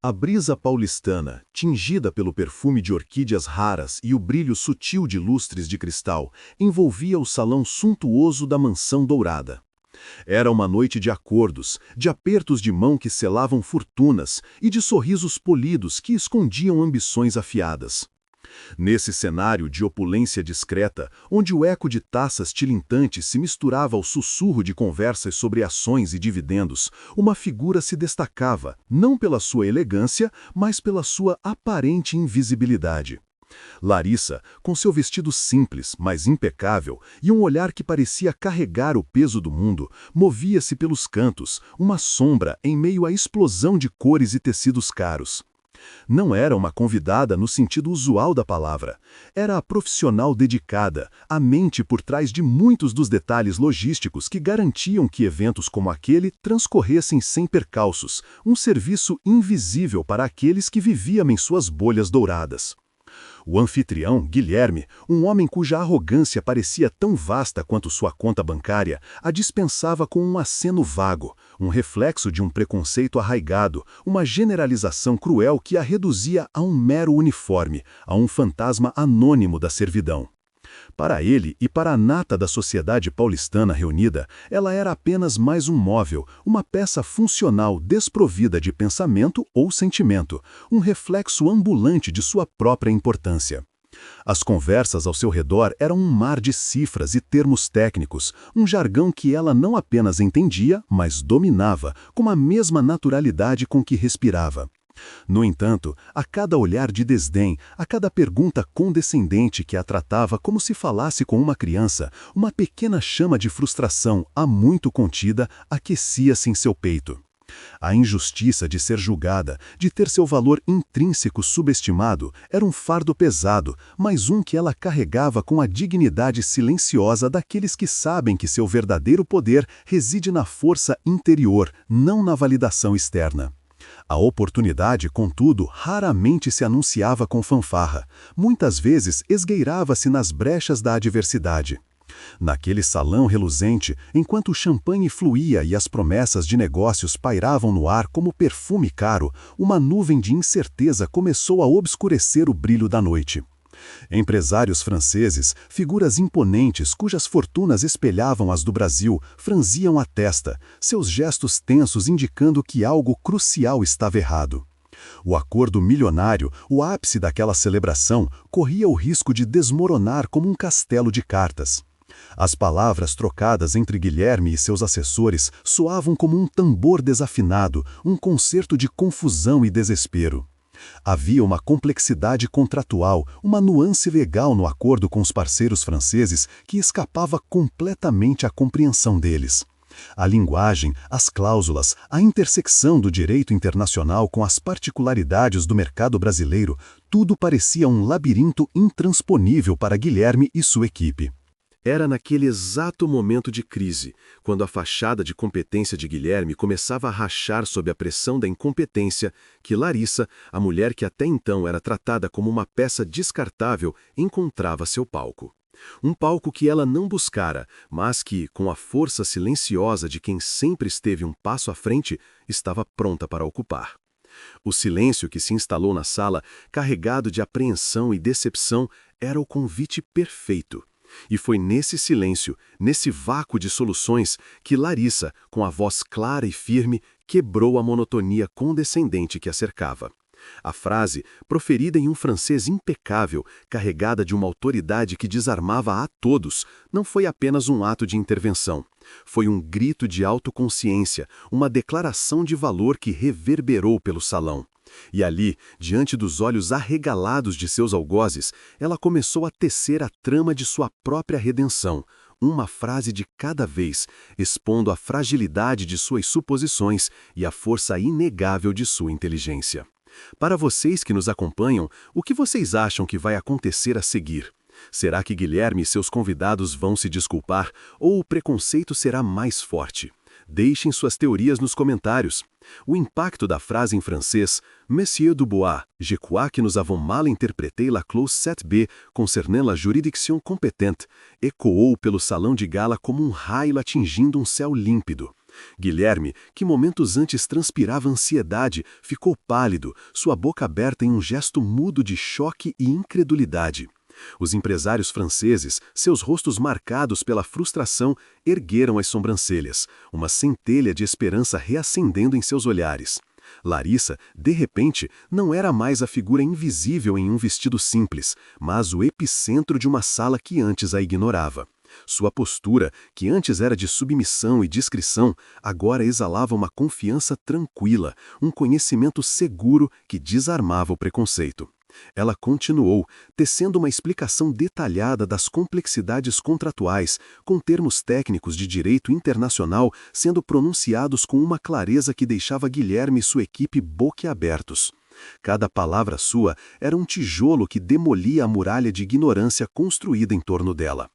A brisa paulistana, tingida pelo perfume de orquídeas raras e o brilho sutil de lustres de cristal, envolvia o salão suntuoso da mansão dourada. Era uma noite de acordos, de apertos de mão que selavam fortunas e de sorrisos polidos que escondiam ambições afiadas. Nesse cenário de opulência discreta, onde o eco de taças tilintantes se misturava ao sussurro de conversas sobre ações e dividendos, uma figura se destacava, não pela sua elegância, mas pela sua aparente invisibilidade. Larissa, com seu vestido simples, mas impecável, e um olhar que parecia carregar o peso do mundo, movia-se pelos cantos, uma sombra em meio à explosão de cores e tecidos caros. Não era uma convidada no sentido usual da palavra. Era a profissional dedicada, a mente por trás de muitos dos detalhes logísticos que garantiam que eventos como aquele transcorressem sem percalços, um serviço invisível para aqueles que viviam em suas bolhas douradas. O anfitrião, Guilherme, um homem cuja arrogância parecia tão vasta quanto sua conta bancária, a dispensava com um aceno vago, um reflexo de um preconceito arraigado, uma generalização cruel que a reduzia a um mero uniforme, a um fantasma anônimo da servidão. Para ele e para a nata da sociedade paulistana reunida, ela era apenas mais um móvel, uma peça funcional desprovida de pensamento ou sentimento, um reflexo ambulante de sua própria importância. As conversas ao seu redor eram um mar de cifras e termos técnicos, um jargão que ela não apenas entendia, mas dominava, com a mesma naturalidade com que respirava. No entanto, a cada olhar de desdém, a cada pergunta condescendente que a tratava como se falasse com uma criança, uma pequena chama de frustração, há muito contida, aquecia-se em seu peito. A injustiça de ser julgada, de ter seu valor intrínseco subestimado, era um fardo pesado, mas um que ela carregava com a dignidade silenciosa daqueles que sabem que seu verdadeiro poder reside na força interior, não na validação externa. A oportunidade, contudo, raramente se anunciava com fanfarra. Muitas vezes esgueirava-se nas brechas da adversidade. Naquele salão reluzente, enquanto o champanhe fluía e as promessas de negócios pairavam no ar como perfume caro, uma nuvem de incerteza começou a obscurecer o brilho da noite. Empresários franceses, figuras imponentes cujas fortunas espelhavam as do Brasil, franziam a testa, seus gestos tensos indicando que algo crucial estava errado. O acordo milionário, o ápice daquela celebração, corria o risco de desmoronar como um castelo de cartas. As palavras trocadas entre Guilherme e seus assessores soavam como um tambor desafinado, um concerto de confusão e desespero. Havia uma complexidade contratual, uma nuance legal no acordo com os parceiros franceses que escapava completamente à compreensão deles. A linguagem, as cláusulas, a intersecção do direito internacional com as particularidades do mercado brasileiro, tudo parecia um labirinto intransponível para Guilherme e sua equipe. Era naquele exato momento de crise, quando a fachada de competência de Guilherme começava a rachar sob a pressão da incompetência, que Larissa, a mulher que até então era tratada como uma peça descartável, encontrava seu palco. Um palco que ela não buscara, mas que, com a força silenciosa de quem sempre esteve um passo à frente, estava pronta para ocupar. O silêncio que se instalou na sala, carregado de apreensão e decepção, era o convite perfeito. E foi nesse silêncio, nesse vácuo de soluções, que Larissa, com a voz clara e firme, quebrou a monotonia condescendente que a cercava. A frase, proferida em um francês impecável, carregada de uma autoridade que desarmava a todos, não foi apenas um ato de intervenção. Foi um grito de autoconsciência, uma declaração de valor que reverberou pelo salão. E ali, diante dos olhos arregalados de seus algozes, ela começou a tecer a trama de sua própria redenção, uma frase de cada vez, expondo a fragilidade de suas suposições e a força inegável de sua inteligência. Para vocês que nos acompanham, o que vocês acham que vai acontecer a seguir? Será que Guilherme e seus convidados vão se desculpar, ou o preconceito será mais forte? Deixem suas teorias nos comentários. O impacto da frase em francês Monsieur Dubois, je crois que nous avons mal interprété la clause 7b concernant la juridiction compétente, ecoou pelo salão de gala como um raio atingindo um céu límpido. Guilherme, que momentos antes transpirava ansiedade, ficou pálido, sua boca aberta em um gesto mudo de choque e incredulidade. Os empresários franceses, seus rostos marcados pela frustração, ergueram as sobrancelhas, uma centelha de esperança reacendendo em seus olhares. Larissa, de repente, não era mais a figura invisível em um vestido simples, mas o epicentro de uma sala que antes a ignorava. Sua postura, que antes era de submissão e discrição, agora exalava uma confiança tranquila, um conhecimento seguro que desarmava o preconceito. Ela continuou, tecendo uma explicação detalhada das complexidades contratuais, com termos técnicos de direito internacional sendo pronunciados com uma clareza que deixava Guilherme e sua equipe boquiabertos. Cada palavra sua era um tijolo que demolia a muralha de ignorância construída em torno dela.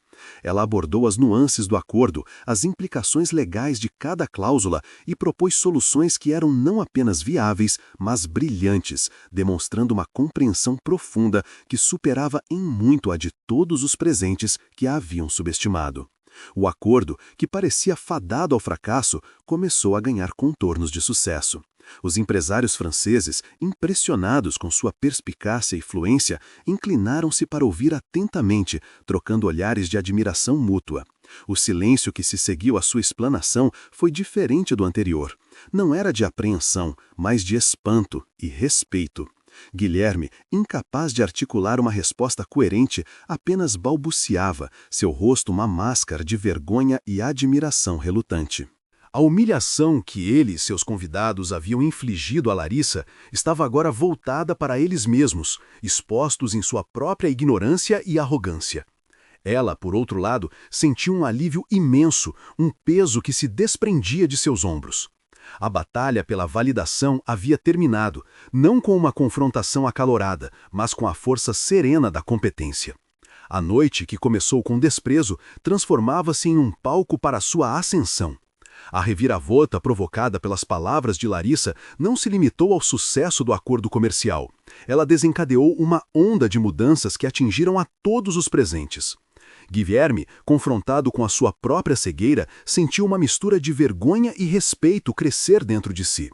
Ela abordou as nuances do acordo, as implicações legais de cada cláusula e propôs soluções que eram não apenas viáveis, mas brilhantes, demonstrando uma compreensão profunda que superava em muito a de todos os presentes que a haviam subestimado. O acordo, que parecia fadado ao fracasso, começou a ganhar contornos de sucesso. Os empresários franceses, impressionados com sua perspicácia e fluência, inclinaram-se para ouvir atentamente, trocando olhares de admiração mútua. O silêncio que se seguiu à sua explanação foi diferente do anterior. Não era de apreensão, mas de espanto e respeito. Guilherme, incapaz de articular uma resposta coerente, apenas balbuciava, seu rosto uma máscara de vergonha e admiração relutante. A humilhação que ele e seus convidados haviam infligido a Larissa estava agora voltada para eles mesmos, expostos em sua própria ignorância e arrogância. Ela, por outro lado, sentia um alívio imenso, um peso que se desprendia de seus ombros. A batalha pela validação havia terminado, não com uma confrontação acalorada, mas com a força serena da competência. A noite, que começou com desprezo, transformava-se em um palco para sua ascensão. A reviravolta provocada pelas palavras de Larissa não se limitou ao sucesso do acordo comercial. Ela desencadeou uma onda de mudanças que atingiram a todos os presentes. Guilherme, confrontado com a sua própria cegueira, sentiu uma mistura de vergonha e respeito crescer dentro de si.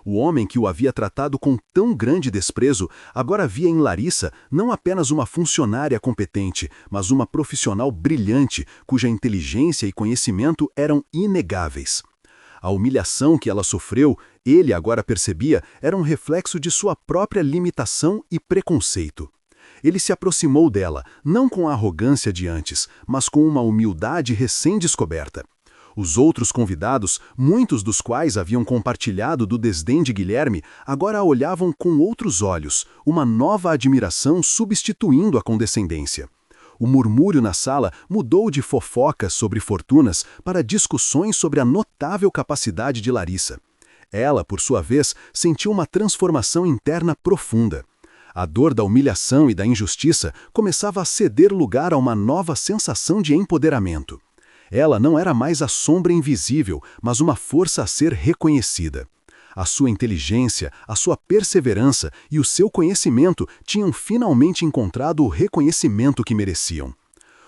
O homem que o havia tratado com tão grande desprezo agora via em Larissa não apenas uma funcionária competente, mas uma profissional brilhante, cuja inteligência e conhecimento eram inegáveis. A humilhação que ela sofreu, ele agora percebia, era um reflexo de sua própria limitação e preconceito. Ele se aproximou dela, não com a arrogância de antes, mas com uma humildade recém-descoberta. Os outros convidados, muitos dos quais haviam compartilhado do desdém de Guilherme, agora a olhavam com outros olhos, uma nova admiração substituindo a condescendência. O murmúrio na sala mudou de fofocas sobre fortunas para discussões sobre a notável capacidade de Larissa. Ela, por sua vez, sentiu uma transformação interna profunda. A dor da humilhação e da injustiça começava a ceder lugar a uma nova sensação de empoderamento. Ela não era mais a sombra invisível, mas uma força a ser reconhecida. A sua inteligência, a sua perseverança e o seu conhecimento tinham finalmente encontrado o reconhecimento que mereciam.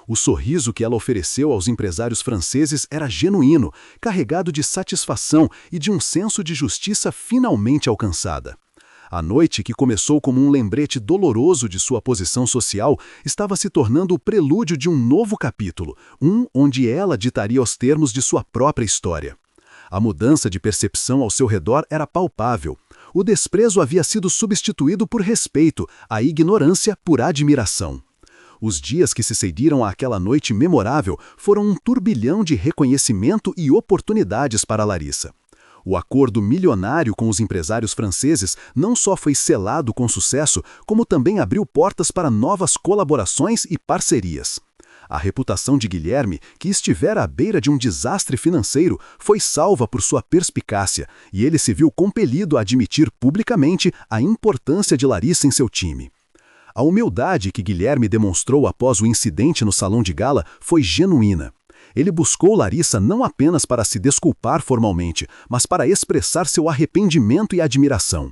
O sorriso que ela ofereceu aos empresários franceses era genuíno, carregado de satisfação e de um senso de justiça finalmente alcançada. A noite, que começou como um lembrete doloroso de sua posição social, estava se tornando o prelúdio de um novo capítulo, onde ela ditaria os termos de sua própria história. A mudança de percepção ao seu redor era palpável. O desprezo havia sido substituído por respeito, a ignorância por admiração. Os dias que se seguiram àquela noite memorável foram um turbilhão de reconhecimento e oportunidades para Larissa. O acordo milionário com os empresários franceses não só foi selado com sucesso, como também abriu portas para novas colaborações e parcerias. A reputação de Guilherme, que estivera à beira de um desastre financeiro, foi salva por sua perspicácia, e ele se viu compelido a admitir publicamente a importância de Larissa em seu time. A humildade que Guilherme demonstrou após o incidente no salão de gala foi genuína. Ele buscou Larissa não apenas para se desculpar formalmente, mas para expressar seu arrependimento e admiração.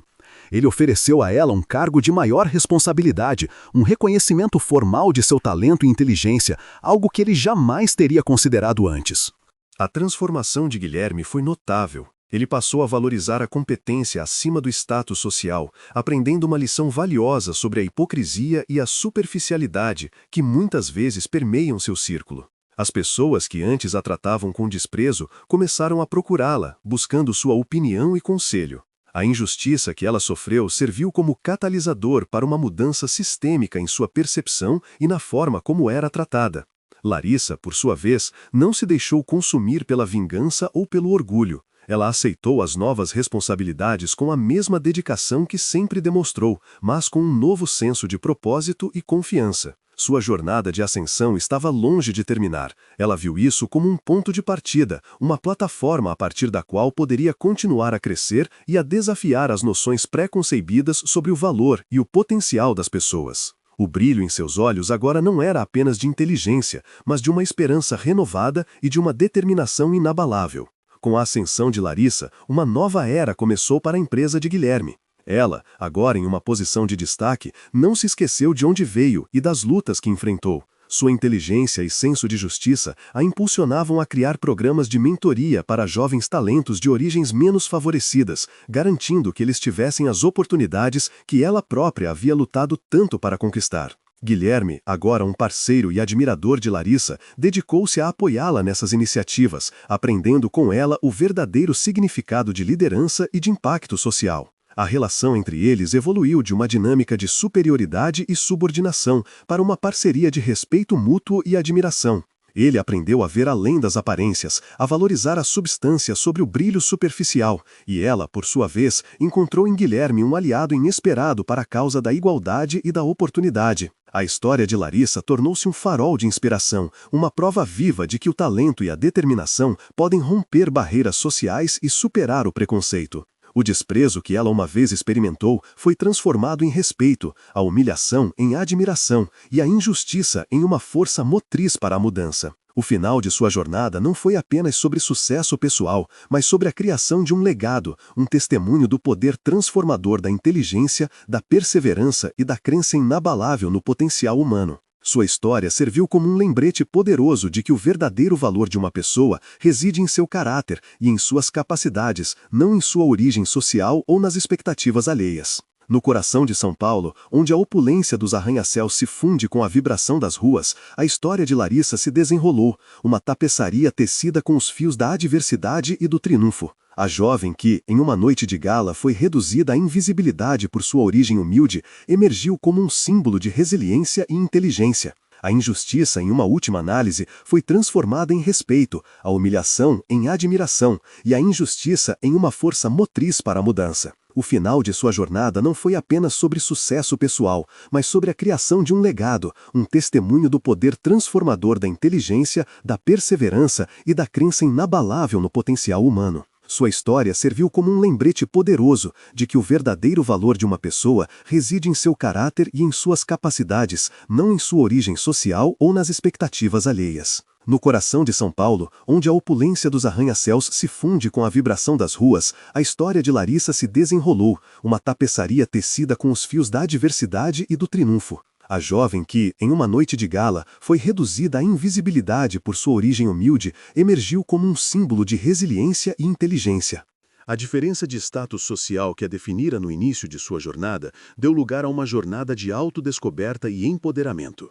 Ele ofereceu a ela um cargo de maior responsabilidade, um reconhecimento formal de seu talento e inteligência, algo que ele jamais teria considerado antes. A transformação de Guilherme foi notável. Ele passou a valorizar a competência acima do status social, aprendendo uma lição valiosa sobre a hipocrisia e a superficialidade que muitas vezes permeiam seu círculo. As pessoas que antes a tratavam com desprezo começaram a procurá-la, buscando sua opinião e conselho. A injustiça que ela sofreu serviu como catalisador para uma mudança sistêmica em sua percepção e na forma como era tratada. Larissa, por sua vez, não se deixou consumir pela vingança ou pelo orgulho. Ela aceitou as novas responsabilidades com a mesma dedicação que sempre demonstrou, mas com um novo senso de propósito e confiança. Sua jornada de ascensão estava longe de terminar. Ela viu isso como um ponto de partida, uma plataforma a partir da qual poderia continuar a crescer e a desafiar as noções pré-concebidas sobre o valor e o potencial das pessoas. O brilho em seus olhos agora não era apenas de inteligência, mas de uma esperança renovada e de uma determinação inabalável. Com a ascensão de Larissa, uma nova era começou para a empresa de Guilherme. Ela, agora em uma posição de destaque, não se esqueceu de onde veio e das lutas que enfrentou. Sua inteligência e senso de justiça a impulsionavam a criar programas de mentoria para jovens talentos de origens menos favorecidas, garantindo que eles tivessem as oportunidades que ela própria havia lutado tanto para conquistar. Guilherme, agora um parceiro e admirador de Larissa, dedicou-se a apoiá-la nessas iniciativas, aprendendo com ela o verdadeiro significado de liderança e de impacto social. A relação entre eles evoluiu de uma dinâmica de superioridade e subordinação para uma parceria de respeito mútuo e admiração. Ele aprendeu a ver além das aparências, a valorizar a substância sobre o brilho superficial, e ela, por sua vez, encontrou em Guilherme um aliado inesperado para a causa da igualdade e da oportunidade. A história de Larissa tornou-se um farol de inspiração, uma prova viva de que o talento e a determinação podem romper barreiras sociais e superar o preconceito. O desprezo que ela uma vez experimentou foi transformado em respeito, a humilhação em admiração e a injustiça em uma força motriz para a mudança. O final de sua jornada não foi apenas sobre sucesso pessoal, mas sobre a criação de um legado, um testemunho do poder transformador da inteligência, da perseverança e da crença inabalável no potencial humano. Sua história serviu como um lembrete poderoso de que o verdadeiro valor de uma pessoa reside em seu caráter e em suas capacidades, não em sua origem social ou nas expectativas alheias. No coração de São Paulo, onde a opulência dos arranha-céus se funde com a vibração das ruas, a história de Larissa se desenrolou, uma tapeçaria tecida com os fios da adversidade e do triunfo. A jovem que, em uma noite de gala, foi reduzida à invisibilidade por sua origem humilde, emergiu como um símbolo de resiliência e inteligência. A injustiça, em uma última análise, foi transformada em respeito, a humilhação em admiração e a injustiça em uma força motriz para a mudança. O final de sua jornada não foi apenas sobre sucesso pessoal, mas sobre a criação de um legado, um testemunho do poder transformador da inteligência, da perseverança e da crença inabalável no potencial humano. Sua história serviu como um lembrete poderoso de que o verdadeiro valor de uma pessoa reside em seu caráter e em suas capacidades, não em sua origem social ou nas expectativas alheias. No coração de São Paulo, onde a opulência dos arranha-céus se funde com a vibração das ruas, a história de Larissa se desenrolou, uma tapeçaria tecida com os fios da adversidade e do triunfo. A jovem que, em uma noite de gala, foi reduzida à invisibilidade por sua origem humilde, emergiu como um símbolo de resiliência e inteligência. A diferença de status social que a definira no início de sua jornada deu lugar a uma jornada de autodescoberta e empoderamento.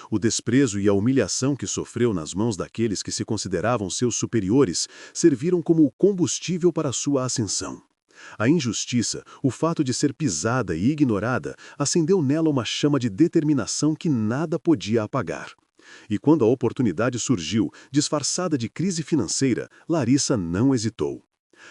O desprezo e a humilhação que sofreu nas mãos daqueles que se consideravam seus superiores serviram como o combustível para sua ascensão. A injustiça, o fato de ser pisada e ignorada, acendeu nela uma chama de determinação que nada podia apagar. E quando a oportunidade surgiu, disfarçada de crise financeira, Larissa não hesitou.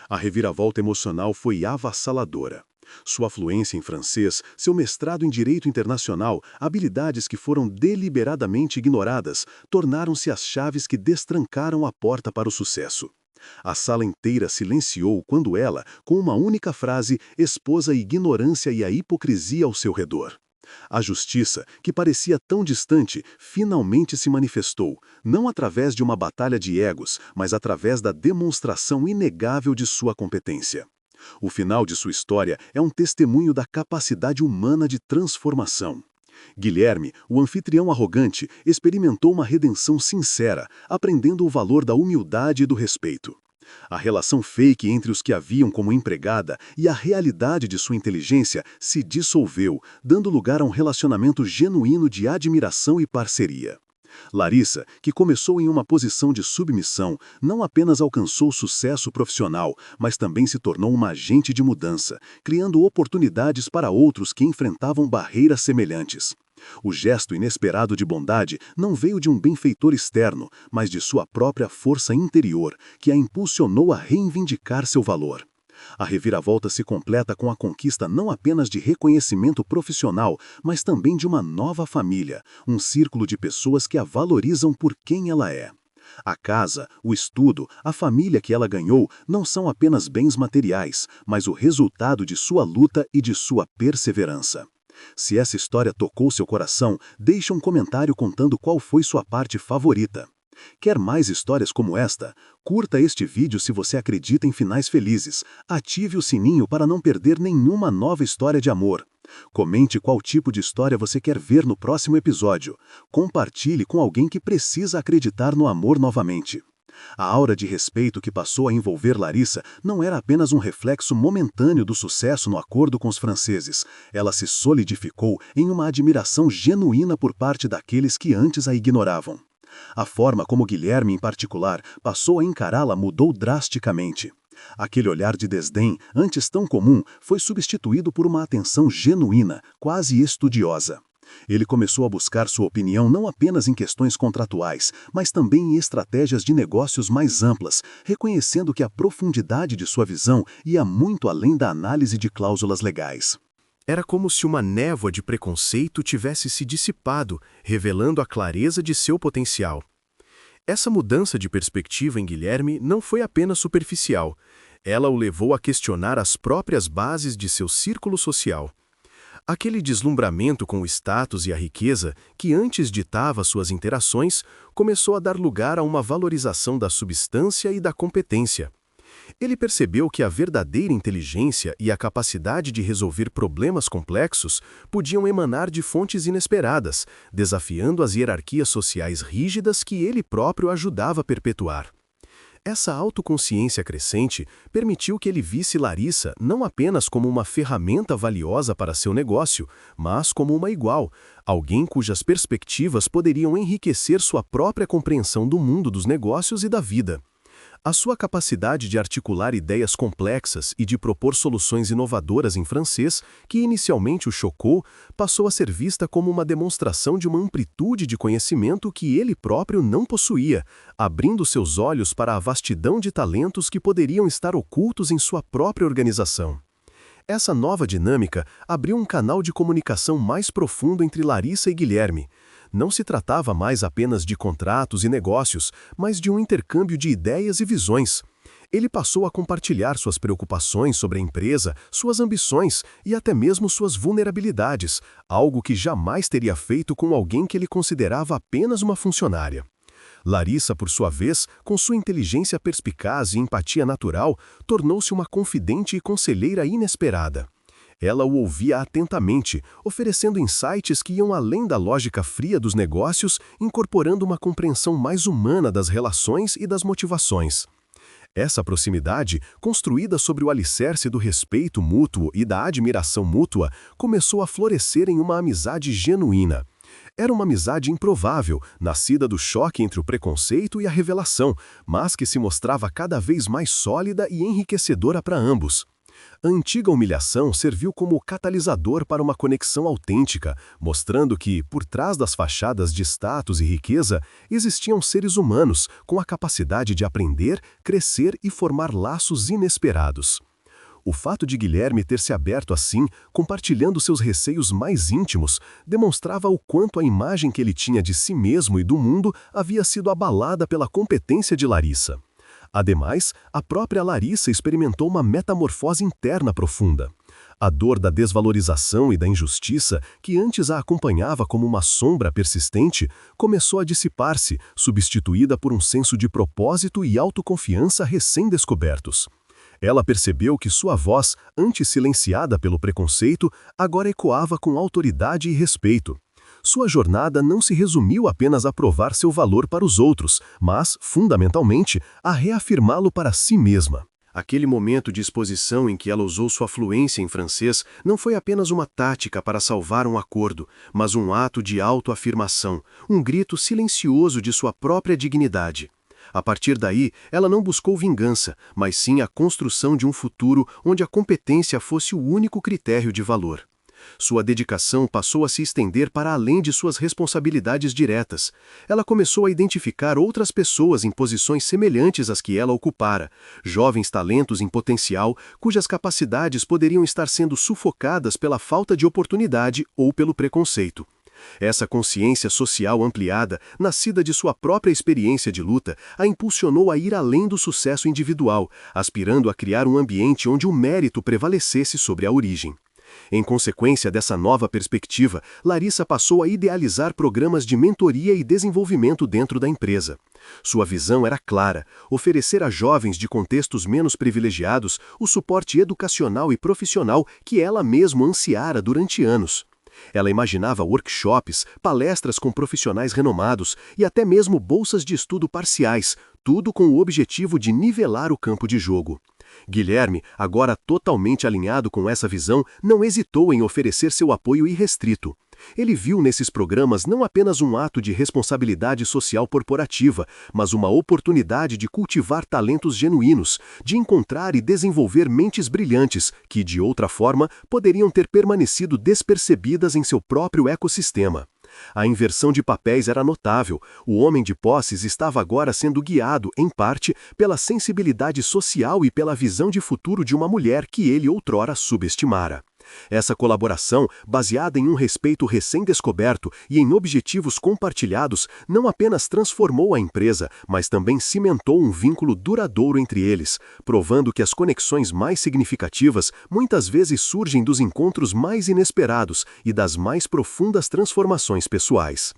A reviravolta emocional foi avassaladora. Sua fluência em francês, seu mestrado em Direito Internacional, habilidades que foram deliberadamente ignoradas, tornaram-se as chaves que destrancaram a porta para o sucesso. A sala inteira silenciou quando ela, com uma única frase, expôs a ignorância e a hipocrisia ao seu redor. A justiça, que parecia tão distante, finalmente se manifestou, não através de uma batalha de egos, mas através da demonstração inegável de sua competência. O final de sua história é um testemunho da capacidade humana de transformação. Guilherme, o anfitrião arrogante, experimentou uma redenção sincera, aprendendo o valor da humildade e do respeito. A relação fake entre os que a viam como empregada e a realidade de sua inteligência se dissolveu, dando lugar a um relacionamento genuíno de admiração e parceria. Larissa, que começou em uma posição de submissão, não apenas alcançou sucesso profissional, mas também se tornou uma agente de mudança, criando oportunidades para outros que enfrentavam barreiras semelhantes. O gesto inesperado de bondade não veio de um benfeitor externo, mas de sua própria força interior, que a impulsionou a reivindicar seu valor. A reviravolta se completa com a conquista não apenas de reconhecimento profissional, mas também de uma nova família, um círculo de pessoas que a valorizam por quem ela é. A casa, o estudo, a família que ela ganhou não são apenas bens materiais, mas o resultado de sua luta e de sua perseverança. Se essa história tocou seu coração, deixe um comentário contando qual foi sua parte favorita. Quer mais histórias como esta? Curta este vídeo se você acredita em finais felizes. Ative o sininho para não perder nenhuma nova história de amor. Comente qual tipo de história você quer ver no próximo episódio. Compartilhe com alguém que precisa acreditar no amor novamente. A aura de respeito que passou a envolver Larissa não era apenas um reflexo momentâneo do sucesso no acordo com os franceses. Ela se solidificou em uma admiração genuína por parte daqueles que antes a ignoravam. A forma como Guilherme, em particular, passou a encará-la mudou drasticamente. Aquele olhar de desdém, antes tão comum, foi substituído por uma atenção genuína, quase estudiosa. Ele começou a buscar sua opinião não apenas em questões contratuais, mas também em estratégias de negócios mais amplas, reconhecendo que a profundidade de sua visão ia muito além da análise de cláusulas legais. Era como se uma névoa de preconceito tivesse se dissipado, revelando a clareza de seu potencial. Essa mudança de perspectiva em Guilherme não foi apenas superficial. Ela o levou a questionar as próprias bases de seu círculo social. Aquele deslumbramento com o status e a riqueza, que antes ditava suas interações, começou a dar lugar a uma valorização da substância e da competência. Ele percebeu que a verdadeira inteligência e a capacidade de resolver problemas complexos podiam emanar de fontes inesperadas, desafiando as hierarquias sociais rígidas que ele próprio ajudava a perpetuar. Essa autoconsciência crescente permitiu que ele visse Larissa não apenas como uma ferramenta valiosa para seu negócio, mas como uma igual, alguém cujas perspectivas poderiam enriquecer sua própria compreensão do mundo dos negócios e da vida. A sua capacidade de articular ideias complexas e de propor soluções inovadoras em francês, que inicialmente o chocou, passou a ser vista como uma demonstração de uma amplitude de conhecimento que ele próprio não possuía, abrindo seus olhos para a vastidão de talentos que poderiam estar ocultos em sua própria organização. Essa nova dinâmica abriu um canal de comunicação mais profundo entre Larissa e Guilherme. Não se tratava mais apenas de contratos e negócios, mas de um intercâmbio de ideias e visões. Ele passou a compartilhar suas preocupações sobre a empresa, suas ambições e até mesmo suas vulnerabilidades, algo que jamais teria feito com alguém que ele considerava apenas uma funcionária. Larissa, por sua vez, com sua inteligência perspicaz e empatia natural, tornou-se uma confidente e conselheira inesperada. Ela o ouvia atentamente, oferecendo insights que iam além da lógica fria dos negócios, incorporando uma compreensão mais humana das relações e das motivações. Essa proximidade, construída sobre o alicerce do respeito mútuo e da admiração mútua, começou a florescer em uma amizade genuína. Era uma amizade improvável, nascida do choque entre o preconceito e a revelação, mas que se mostrava cada vez mais sólida e enriquecedora para ambos. A antiga humilhação serviu como catalisador para uma conexão autêntica, mostrando que, por trás das fachadas de status e riqueza, existiam seres humanos com a capacidade de aprender, crescer e formar laços inesperados. O fato de Guilherme ter se aberto assim, compartilhando seus receios mais íntimos, demonstrava o quanto a imagem que ele tinha de si mesmo e do mundo havia sido abalada pela competência de Larissa. Ademais, a própria Larissa experimentou uma metamorfose interna profunda. A dor da desvalorização e da injustiça, que antes a acompanhava como uma sombra persistente, começou a dissipar-se, substituída por um senso de propósito e autoconfiança recém-descobertos. Ela percebeu que sua voz, antes silenciada pelo preconceito, agora ecoava com autoridade e respeito. sua jornada não se resumiu apenas a provar seu valor para os outros, mas, fundamentalmente, a reafirmá-lo para si mesma. Aquele momento de exposição em que ela usou sua fluência em francês não foi apenas uma tática para salvar um acordo, mas um ato de autoafirmação, um grito silencioso de sua própria dignidade. A partir daí, ela não buscou vingança, mas sim a construção de um futuro onde a competência fosse o único critério de valor. Sua dedicação passou a se estender para além de suas responsabilidades diretas. Ela começou a identificar outras pessoas em posições semelhantes às que ela ocupara, jovens talentos em potencial, cujas capacidades poderiam estar sendo sufocadas pela falta de oportunidade ou pelo preconceito. Essa consciência social ampliada, nascida de sua própria experiência de luta, a impulsionou a ir além do sucesso individual, aspirando a criar um ambiente onde o mérito prevalecesse sobre a origem. Em consequência dessa nova perspectiva, Larissa passou a idealizar programas de mentoria e desenvolvimento dentro da empresa. Sua visão era clara: oferecer a jovens de contextos menos privilegiados o suporte educacional e profissional que ela mesma ansiara durante anos. Ela imaginava workshops, palestras com profissionais renomados e até mesmo bolsas de estudo parciais, tudo com o objetivo de nivelar o campo de jogo. Guilherme, agora totalmente alinhado com essa visão, não hesitou em oferecer seu apoio irrestrito. Ele viu nesses programas não apenas um ato de responsabilidade social corporativa, mas uma oportunidade de cultivar talentos genuínos, de encontrar e desenvolver mentes brilhantes que, de outra forma, poderiam ter permanecido despercebidas em seu próprio ecossistema. A inversão de papéis era notável. O homem de posses estava agora sendo guiado, em parte, pela sensibilidade social e pela visão de futuro de uma mulher que ele outrora subestimara. Essa colaboração, baseada em um respeito recém-descoberto e em objetivos compartilhados, não apenas transformou a empresa, mas também cimentou um vínculo duradouro entre eles, provando que as conexões mais significativas muitas vezes surgem dos encontros mais inesperados e das mais profundas transformações pessoais.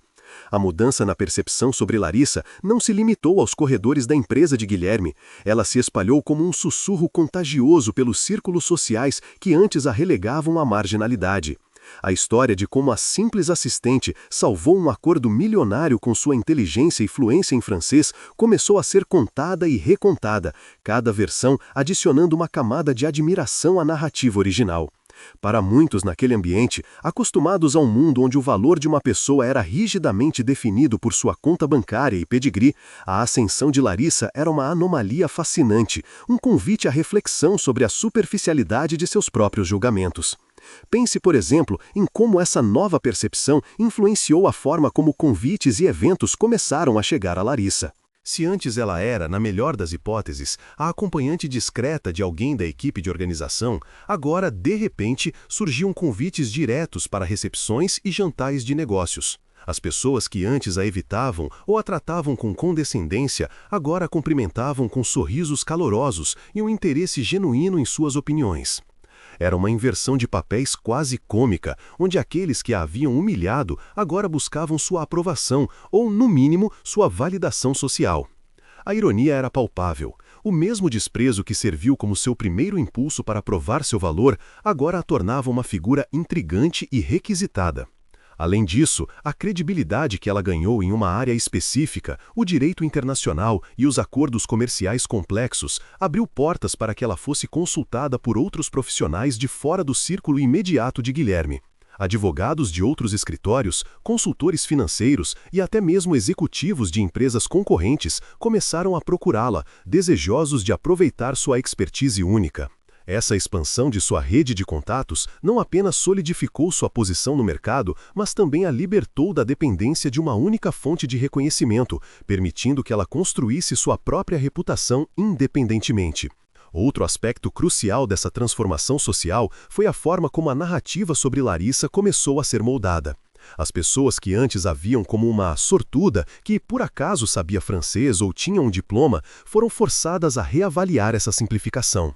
A mudança na percepção sobre Larissa não se limitou aos corredores da empresa de Guilherme. Ela se espalhou como um sussurro contagioso pelos círculos sociais que antes a relegavam à marginalidade. A história de como a simples assistente salvou um acordo milionário com sua inteligência e fluência em francês começou a ser contada e recontada, cada versão adicionando uma camada de admiração à narrativa original. Para muitos naquele ambiente, acostumados a um mundo onde o valor de uma pessoa era rigidamente definido por sua conta bancária e pedigree, a ascensão de Larissa era uma anomalia fascinante, um convite à reflexão sobre a superficialidade de seus próprios julgamentos. Pense, por exemplo, em como essa nova percepção influenciou a forma como convites e eventos começaram a chegar a Larissa. Se antes ela era, na melhor das hipóteses, a acompanhante discreta de alguém da equipe de organização, agora, de repente, surgiam convites diretos para recepções e jantares de negócios. As pessoas que antes a evitavam ou a tratavam com condescendência, agora a cumprimentavam com sorrisos calorosos e um interesse genuíno em suas opiniões. Era uma inversão de papéis quase cômica, onde aqueles que a haviam humilhado agora buscavam sua aprovação ou, no mínimo, sua validação social. A ironia era palpável. O mesmo desprezo que serviu como seu primeiro impulso para provar seu valor, agora a tornava uma figura intrigante e requisitada. Além disso, a credibilidade que ela ganhou em uma área específica, o direito internacional e os acordos comerciais complexos, abriu portas para que ela fosse consultada por outros profissionais de fora do círculo imediato de Guilherme. Advogados de outros escritórios, consultores financeiros e até mesmo executivos de empresas concorrentes começaram a procurá-la, desejosos de aproveitar sua expertise única. Essa expansão de sua rede de contatos não apenas solidificou sua posição no mercado, mas também a libertou da dependência de uma única fonte de reconhecimento, permitindo que ela construísse sua própria reputação independentemente. Outro aspecto crucial dessa transformação social foi a forma como a narrativa sobre Larissa começou a ser moldada. As pessoas que antes a viam como uma sortuda que, por acaso, sabia francês ou tinha um diploma, foram forçadas a reavaliar essa simplificação.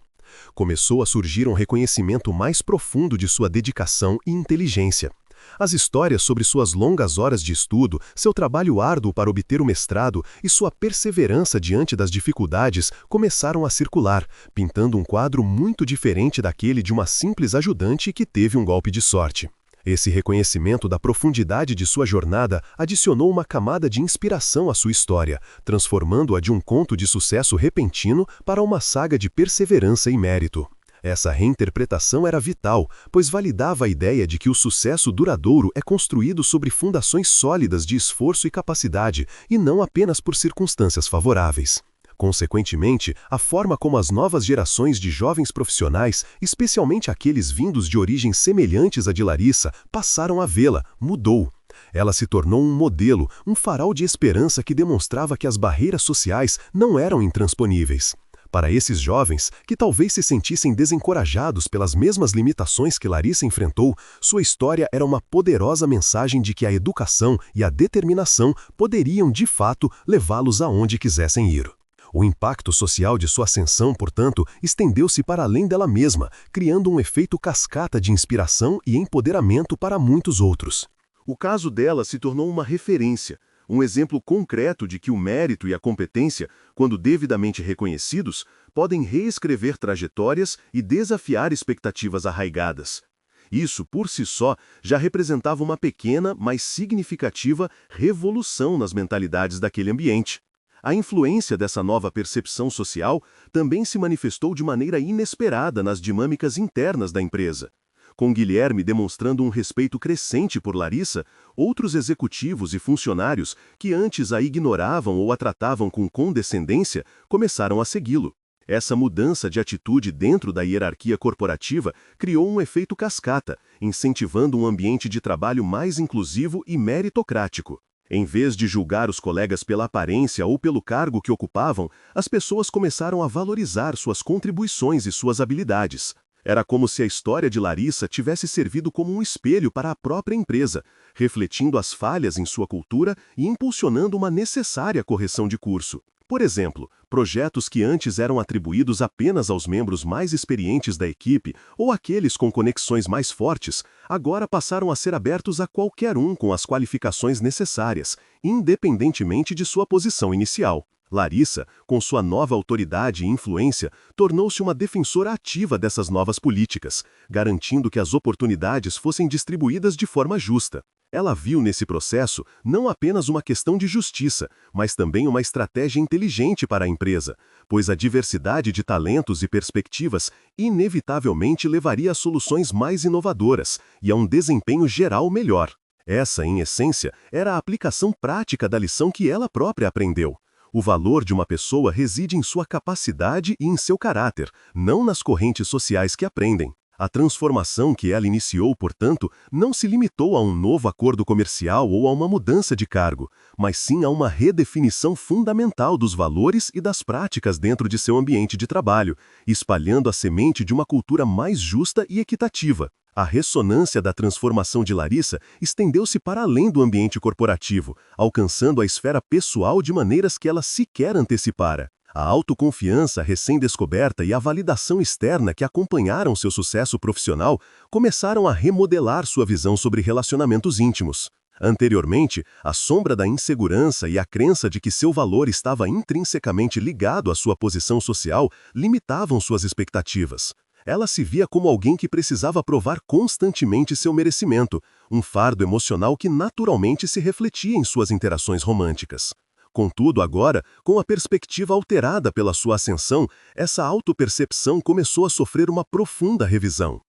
Começou a surgir um reconhecimento mais profundo de sua dedicação e inteligência. As histórias sobre suas longas horas de estudo, seu trabalho árduo para obter o mestrado e sua perseverança diante das dificuldades começaram a circular, pintando um quadro muito diferente daquele de uma simples ajudante que teve um golpe de sorte. Esse reconhecimento da profundidade de sua jornada adicionou uma camada de inspiração à sua história, transformando-a de um conto de sucesso repentino para uma saga de perseverança e mérito. Essa reinterpretação era vital, pois validava a ideia de que o sucesso duradouro é construído sobre fundações sólidas de esforço e capacidade, e não apenas por circunstâncias favoráveis. Consequentemente, a forma como as novas gerações de jovens profissionais, especialmente aqueles vindos de origens semelhantes à de Larissa, passaram a vê-la, mudou. Ela se tornou um modelo, um farol de esperança que demonstrava que as barreiras sociais não eram intransponíveis. Para esses jovens, que talvez se sentissem desencorajados pelas mesmas limitações que Larissa enfrentou, sua história era uma poderosa mensagem de que a educação e a determinação poderiam, de fato, levá-los aonde quisessem ir. O impacto social de sua ascensão, portanto, estendeu-se para além dela mesma, criando um efeito cascata de inspiração e empoderamento para muitos outros. O caso dela se tornou uma referência, um exemplo concreto de que o mérito e a competência, quando devidamente reconhecidos, podem reescrever trajetórias e desafiar expectativas arraigadas. Isso, por si só, já representava uma pequena, mas significativa revolução nas mentalidades daquele ambiente. A influência dessa nova percepção social também se manifestou de maneira inesperada nas dinâmicas internas da empresa. Com Guilherme demonstrando um respeito crescente por Larissa, outros executivos e funcionários que antes a ignoravam ou a tratavam com condescendência começaram a segui-lo. Essa mudança de atitude dentro da hierarquia corporativa criou um efeito cascata, incentivando um ambiente de trabalho mais inclusivo e meritocrático. Em vez de julgar os colegas pela aparência ou pelo cargo que ocupavam, as pessoas começaram a valorizar suas contribuições e suas habilidades. Era como se a história de Larissa tivesse servido como um espelho para a própria empresa, refletindo as falhas em sua cultura e impulsionando uma necessária correção de curso. Por exemplo, projetos que antes eram atribuídos apenas aos membros mais experientes da equipe ou aqueles com conexões mais fortes, agora passaram a ser abertos a qualquer um com as qualificações necessárias, independentemente de sua posição inicial. Larissa, com sua nova autoridade e influência, tornou-se uma defensora ativa dessas novas políticas, garantindo que as oportunidades fossem distribuídas de forma justa. Ela viu nesse processo não apenas uma questão de justiça, mas também uma estratégia inteligente para a empresa, pois a diversidade de talentos e perspectivas inevitavelmente levaria a soluções mais inovadoras e a um desempenho geral melhor. Essa, em essência, era a aplicação prática da lição que ela própria aprendeu. O valor de uma pessoa reside em sua capacidade e em seu caráter, não nas correntes sociais que aprendem. A transformação que ela iniciou, portanto, não se limitou a um novo acordo comercial ou a uma mudança de cargo, mas sim a uma redefinição fundamental dos valores e das práticas dentro de seu ambiente de trabalho, espalhando a semente de uma cultura mais justa e equitativa. A ressonância da transformação de Larissa estendeu-se para além do ambiente corporativo, alcançando a esfera pessoal de maneiras que ela sequer antecipara. A autoconfiança recém-descoberta e a validação externa que acompanharam seu sucesso profissional começaram a remodelar sua visão sobre relacionamentos íntimos. Anteriormente, a sombra da insegurança e a crença de que seu valor estava intrinsecamente ligado à sua posição social limitavam suas expectativas. Ela se via como alguém que precisava provar constantemente seu merecimento, um fardo emocional que naturalmente se refletia em suas interações românticas. Contudo, agora, com a perspectiva alterada pela sua ascensão, essa autopercepção começou a sofrer uma profunda revisão.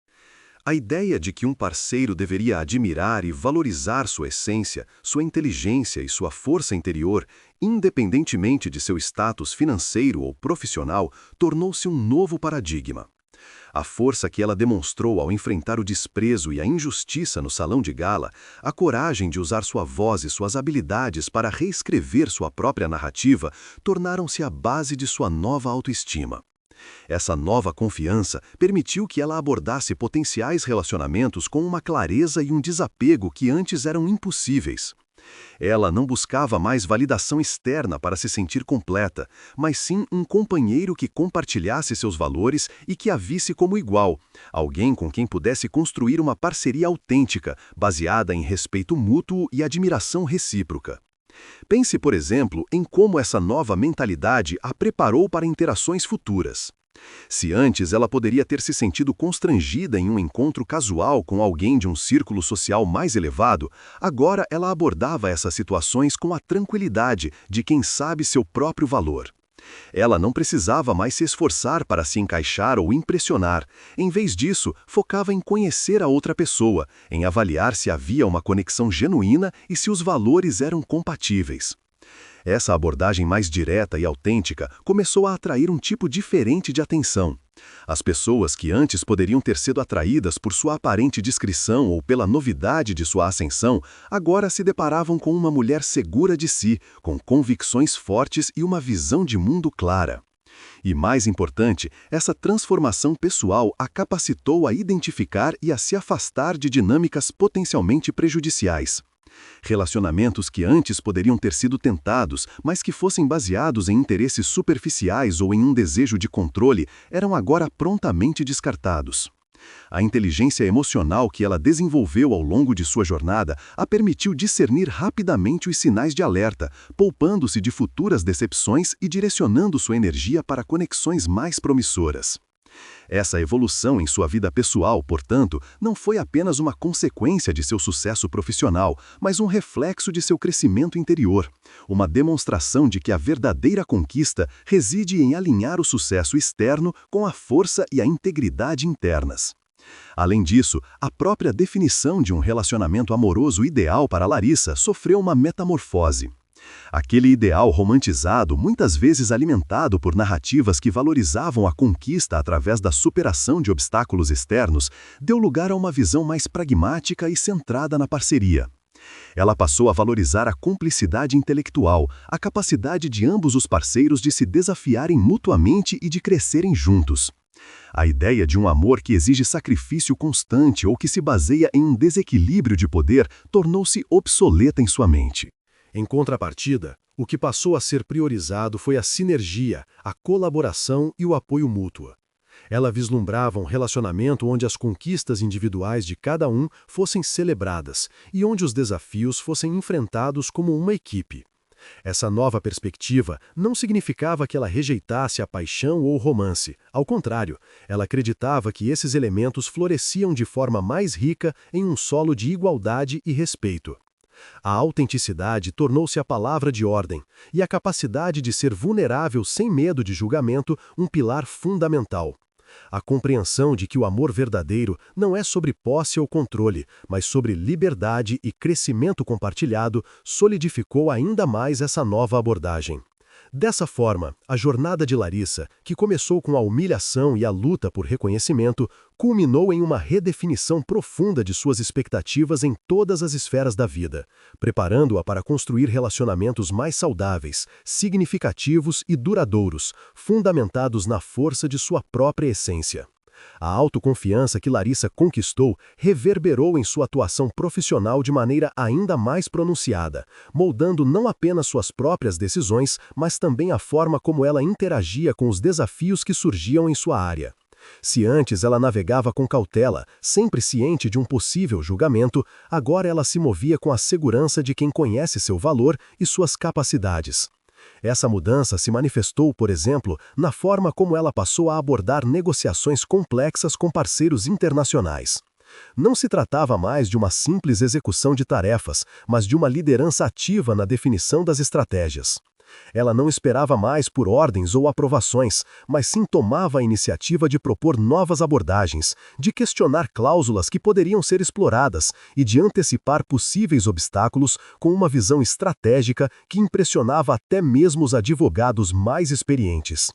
A ideia de que um parceiro deveria admirar e valorizar sua essência, sua inteligência e sua força interior, independentemente de seu status financeiro ou profissional, tornou-se um novo paradigma. A força que ela demonstrou ao enfrentar o desprezo e a injustiça no salão de gala, a coragem de usar sua voz e suas habilidades para reescrever sua própria narrativa, tornaram-se a base de sua nova autoestima. Essa nova confiança permitiu que ela abordasse potenciais relacionamentos com uma clareza e um desapego que antes eram impossíveis. Ela não buscava mais validação externa para se sentir completa, mas sim um companheiro que compartilhasse seus valores e que a visse como igual, alguém com quem pudesse construir uma parceria autêntica, baseada em respeito mútuo e admiração recíproca. Pense, por exemplo, em como essa nova mentalidade a preparou para interações futuras. Se antes ela poderia ter se sentido constrangida em um encontro casual com alguém de um círculo social mais elevado, agora ela abordava essas situações com a tranquilidade de quem sabe seu próprio valor. Ela não precisava mais se esforçar para se encaixar ou impressionar. Em vez disso, focava em conhecer a outra pessoa, em avaliar se havia uma conexão genuína e se os valores eram compatíveis. Essa abordagem mais direta e autêntica começou a atrair um tipo diferente de atenção. As pessoas que antes poderiam ter sido atraídas por sua aparente discrição ou pela novidade de sua ascensão, agora se deparavam com uma mulher segura de si, com convicções fortes e uma visão de mundo clara. E mais importante, essa transformação pessoal a capacitou a identificar e a se afastar de dinâmicas potencialmente prejudiciais. Relacionamentos que antes poderiam ter sido tentados, mas que fossem baseados em interesses superficiais ou em um desejo de controle, eram agora prontamente descartados. A inteligência emocional que ela desenvolveu ao longo de sua jornada a permitiu discernir rapidamente os sinais de alerta, poupando-se de futuras decepções e direcionando sua energia para conexões mais promissoras. Essa evolução em sua vida pessoal, portanto, não foi apenas uma consequência de seu sucesso profissional, mas um reflexo de seu crescimento interior, uma demonstração de que a verdadeira conquista reside em alinhar o sucesso externo com a força e a integridade internas. Além disso, a própria definição de um relacionamento amoroso ideal para Larissa sofreu uma metamorfose. Aquele ideal romantizado, muitas vezes alimentado por narrativas que valorizavam a conquista através da superação de obstáculos externos, deu lugar a uma visão mais pragmática e centrada na parceria. Ela passou a valorizar a cumplicidade intelectual, a capacidade de ambos os parceiros de se desafiarem mutuamente e de crescerem juntos. A ideia de um amor que exige sacrifício constante ou que se baseia em um desequilíbrio de poder tornou-se obsoleta em sua mente. Em contrapartida, o que passou a ser priorizado foi a sinergia, a colaboração e o apoio mútuo. Ela vislumbrava um relacionamento onde as conquistas individuais de cada um fossem celebradas e onde os desafios fossem enfrentados como uma equipe. Essa nova perspectiva não significava que ela rejeitasse a paixão ou o romance. Ao contrário, ela acreditava que esses elementos floresciam de forma mais rica em um solo de igualdade e respeito. A autenticidade tornou-se a palavra de ordem, e a capacidade de ser vulnerável sem medo de julgamento um pilar fundamental. A compreensão de que o amor verdadeiro não é sobre posse ou controle, mas sobre liberdade e crescimento compartilhado, solidificou ainda mais essa nova abordagem. Dessa forma, a jornada de Larissa, que começou com a humilhação e a luta por reconhecimento, culminou em uma redefinição profunda de suas expectativas em todas as esferas da vida, preparando-a para construir relacionamentos mais saudáveis, significativos e duradouros, fundamentados na força de sua própria essência. A autoconfiança que Larissa conquistou reverberou em sua atuação profissional de maneira ainda mais pronunciada, moldando não apenas suas próprias decisões, mas também a forma como ela interagia com os desafios que surgiam em sua área. Se antes ela navegava com cautela, sempre ciente de um possível julgamento, agora ela se movia com a segurança de quem conhece seu valor e suas capacidades. Essa mudança se manifestou, por exemplo, na forma como ela passou a abordar negociações complexas com parceiros internacionais. Não se tratava mais de uma simples execução de tarefas, mas de uma liderança ativa na definição das estratégias. Ela não esperava mais por ordens ou aprovações, mas sim tomava a iniciativa de propor novas abordagens, de questionar cláusulas que poderiam ser exploradas e de antecipar possíveis obstáculos com uma visão estratégica que impressionava até mesmo os advogados mais experientes.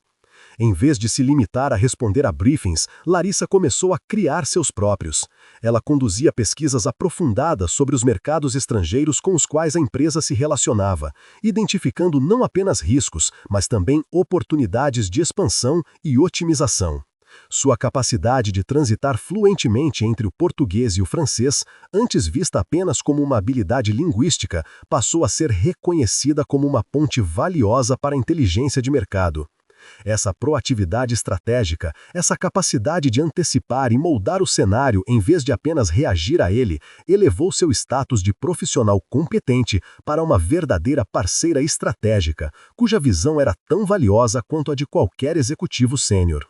Em vez de se limitar a responder a briefings, Larissa começou a criar seus próprios. Ela conduzia pesquisas aprofundadas sobre os mercados estrangeiros com os quais a empresa se relacionava, identificando não apenas riscos, mas também oportunidades de expansão e otimização. Sua capacidade de transitar fluentemente entre o português e o francês, antes vista apenas como uma habilidade linguística, passou a ser reconhecida como uma ponte valiosa para a inteligência de mercado. Essa proatividade estratégica, essa capacidade de antecipar e moldar o cenário em vez de apenas reagir a ele, elevou seu status de profissional competente para uma verdadeira parceira estratégica, cuja visão era tão valiosa quanto a de qualquer executivo sênior.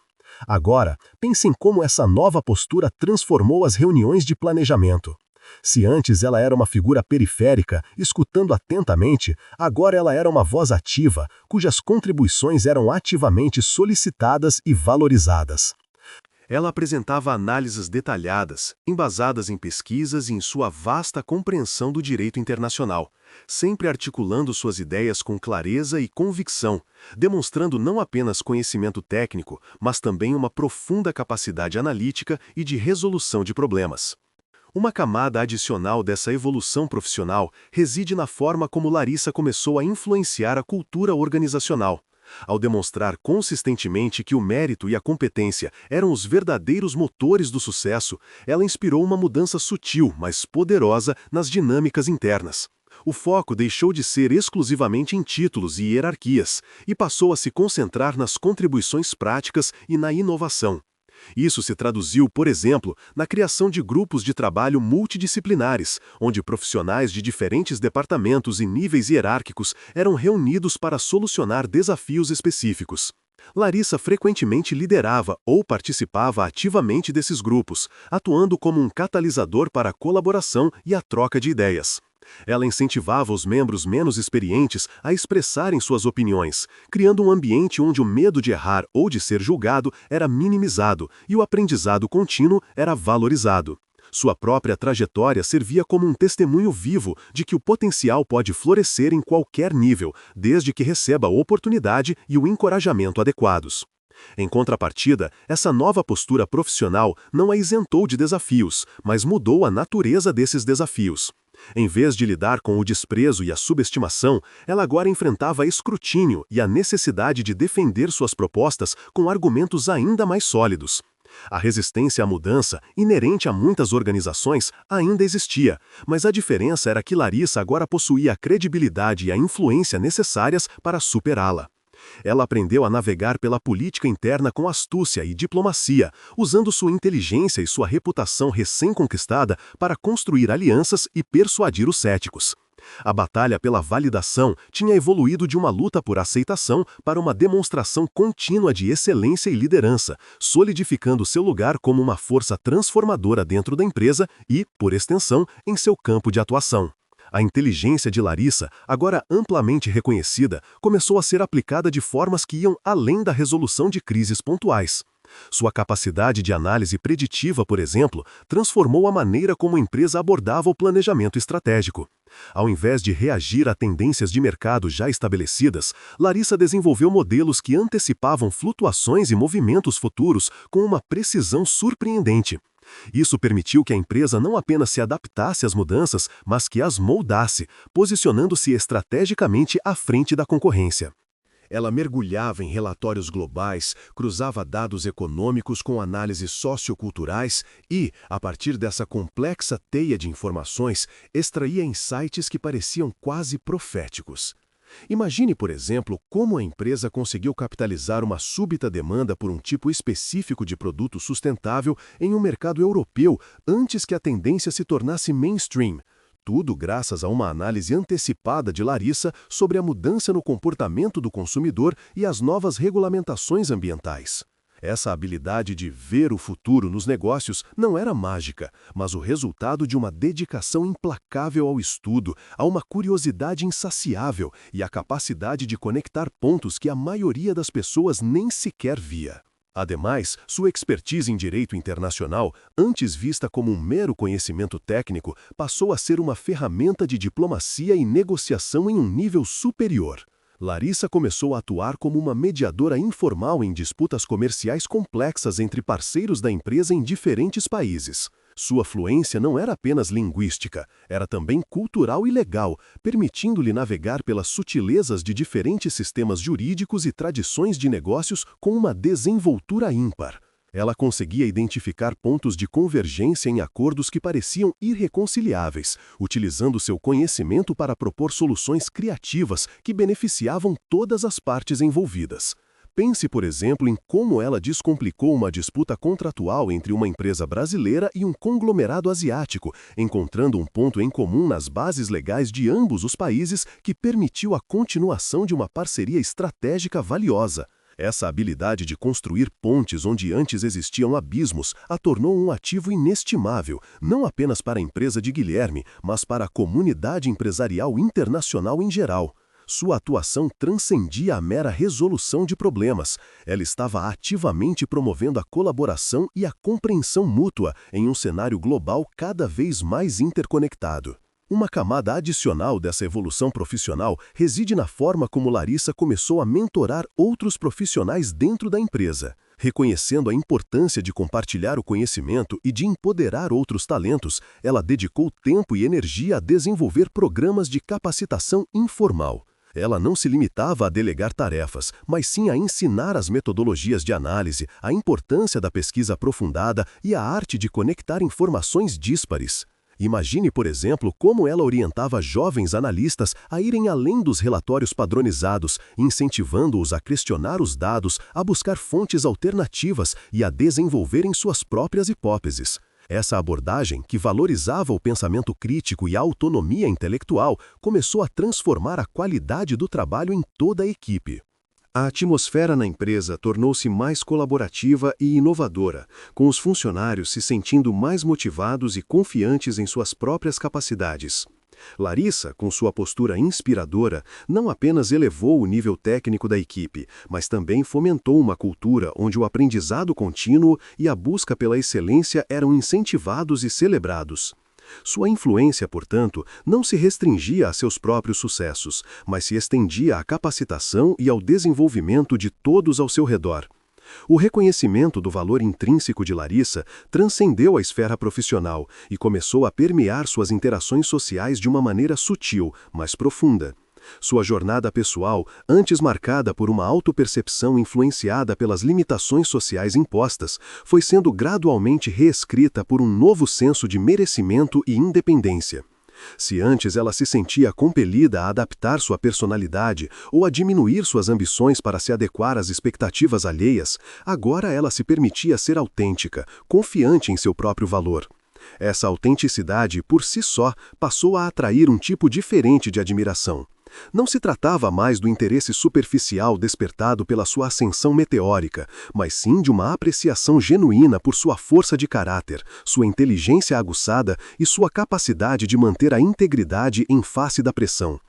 Agora, pense em como essa nova postura transformou as reuniões de planejamento. Se antes ela era uma figura periférica, escutando atentamente, agora ela era uma voz ativa, cujas contribuições eram ativamente solicitadas e valorizadas. Ela apresentava análises detalhadas, embasadas em pesquisas e em sua vasta compreensão do direito internacional, sempre articulando suas ideias com clareza e convicção, demonstrando não apenas conhecimento técnico, mas também uma profunda capacidade analítica e de resolução de problemas. Uma camada adicional dessa evolução profissional reside na forma como Larissa começou a influenciar a cultura organizacional. Ao demonstrar consistentemente que o mérito e a competência eram os verdadeiros motores do sucesso, ela inspirou uma mudança sutil, mas poderosa nas dinâmicas internas. O foco deixou de ser exclusivamente em títulos e hierarquias, e passou a se concentrar nas contribuições práticas e na inovação. Isso se traduziu, por exemplo, na criação de grupos de trabalho multidisciplinares, onde profissionais de diferentes departamentos e níveis hierárquicos eram reunidos para solucionar desafios específicos. Larissa frequentemente liderava ou participava ativamente desses grupos, atuando como um catalisador para a colaboração e a troca de ideias. Ela incentivava os membros menos experientes a expressarem suas opiniões, criando um ambiente onde o medo de errar ou de ser julgado era minimizado e o aprendizado contínuo era valorizado. Sua própria trajetória servia como um testemunho vivo de que o potencial pode florescer em qualquer nível, desde que receba a oportunidade e o encorajamento adequados. Em contrapartida, essa nova postura profissional não a isentou de desafios, mas mudou a natureza desses desafios. Em vez de lidar com o desprezo e a subestimação, ela agora enfrentava escrutínio e a necessidade de defender suas propostas com argumentos ainda mais sólidos. A resistência à mudança, inerente a muitas organizações, ainda existia, mas a diferença era que Larissa agora possuía a credibilidade e a influência necessárias para superá-la. Ela aprendeu a navegar pela política interna com astúcia e diplomacia, usando sua inteligência e sua reputação recém-conquistada para construir alianças e persuadir os céticos. A batalha pela validação tinha evoluído de uma luta por aceitação para uma demonstração contínua de excelência e liderança, solidificando seu lugar como uma força transformadora dentro da empresa e, por extensão, em seu campo de atuação. A inteligência de Larissa, agora amplamente reconhecida, começou a ser aplicada de formas que iam além da resolução de crises pontuais. Sua capacidade de análise preditiva, por exemplo, transformou a maneira como a empresa abordava o planejamento estratégico. Ao invés de reagir a tendências de mercado já estabelecidas, Larissa desenvolveu modelos que antecipavam flutuações e movimentos futuros com uma precisão surpreendente. Isso permitiu que a empresa não apenas se adaptasse às mudanças, mas que as moldasse, posicionando-se estrategicamente à frente da concorrência. Ela mergulhava em relatórios globais, cruzava dados econômicos com análises socioculturais e, a partir dessa complexa teia de informações, extraía insights que pareciam quase proféticos. Imagine, por exemplo, como a empresa conseguiu capitalizar uma súbita demanda por um tipo específico de produto sustentável em um mercado europeu antes que a tendência se tornasse mainstream. Tudo graças a uma análise antecipada de Larissa sobre a mudança no comportamento do consumidor e as novas regulamentações ambientais. Essa habilidade de ver o futuro nos negócios não era mágica, mas o resultado de uma dedicação implacável ao estudo, a uma curiosidade insaciável e a capacidade de conectar pontos que a maioria das pessoas nem sequer via. Ademais, sua expertise em direito internacional, antes vista como um mero conhecimento técnico, passou a ser uma ferramenta de diplomacia e negociação em um nível superior. Larissa começou a atuar como uma mediadora informal em disputas comerciais complexas entre parceiros da empresa em diferentes países. Sua fluência não era apenas linguística, era também cultural e legal, permitindo-lhe navegar pelas sutilezas de diferentes sistemas jurídicos e tradições de negócios com uma desenvoltura ímpar. Ela conseguia identificar pontos de convergência em acordos que pareciam irreconciliáveis, utilizando seu conhecimento para propor soluções criativas que beneficiavam todas as partes envolvidas. Pense, por exemplo, em como ela descomplicou uma disputa contratual entre uma empresa brasileira e um conglomerado asiático, encontrando um ponto em comum nas bases legais de ambos os países que permitiu a continuação de uma parceria estratégica valiosa. Essa habilidade de construir pontes onde antes existiam abismos a tornou um ativo inestimável, não apenas para a empresa de Guilherme, mas para a comunidade empresarial internacional em geral. Sua atuação transcendia a mera resolução de problemas. Ela estava ativamente promovendo a colaboração e a compreensão mútua em um cenário global cada vez mais interconectado. Uma camada adicional dessa evolução profissional reside na forma como Larissa começou a mentorar outros profissionais dentro da empresa. Reconhecendo a importância de compartilhar o conhecimento e de empoderar outros talentos, ela dedicou tempo e energia a desenvolver programas de capacitação informal. Ela não se limitava a delegar tarefas, mas sim a ensinar as metodologias de análise, a importância da pesquisa aprofundada e a arte de conectar informações díspares. Imagine, por exemplo, como ela orientava jovens analistas a irem além dos relatórios padronizados, incentivando-os a questionar os dados, a buscar fontes alternativas e a desenvolverem suas próprias hipóteses. Essa abordagem, que valorizava o pensamento crítico e a autonomia intelectual, começou a transformar a qualidade do trabalho em toda a equipe. A atmosfera na empresa tornou-se mais colaborativa e inovadora, com os funcionários se sentindo mais motivados e confiantes em suas próprias capacidades. Larissa, com sua postura inspiradora, não apenas elevou o nível técnico da equipe, mas também fomentou uma cultura onde o aprendizado contínuo e a busca pela excelência eram incentivados e celebrados. Sua influência, portanto, não se restringia a seus próprios sucessos, mas se estendia à capacitação e ao desenvolvimento de todos ao seu redor. O reconhecimento do valor intrínseco de Larissa transcendeu a esfera profissional e começou a permear suas interações sociais de uma maneira sutil, mas profunda. Sua jornada pessoal, antes marcada por uma autopercepção influenciada pelas limitações sociais impostas, foi sendo gradualmente reescrita por um novo senso de merecimento e independência. Se antes ela se sentia compelida a adaptar sua personalidade ou a diminuir suas ambições para se adequar às expectativas alheias, agora ela se permitia ser autêntica, confiante em seu próprio valor. Essa autenticidade, por si só, passou a atrair um tipo diferente de admiração. Não se tratava mais do interesse superficial despertado pela sua ascensão meteórica, mas sim de uma apreciação genuína por sua força de caráter, sua inteligência aguçada e sua capacidade de manter a integridade em face da pressão.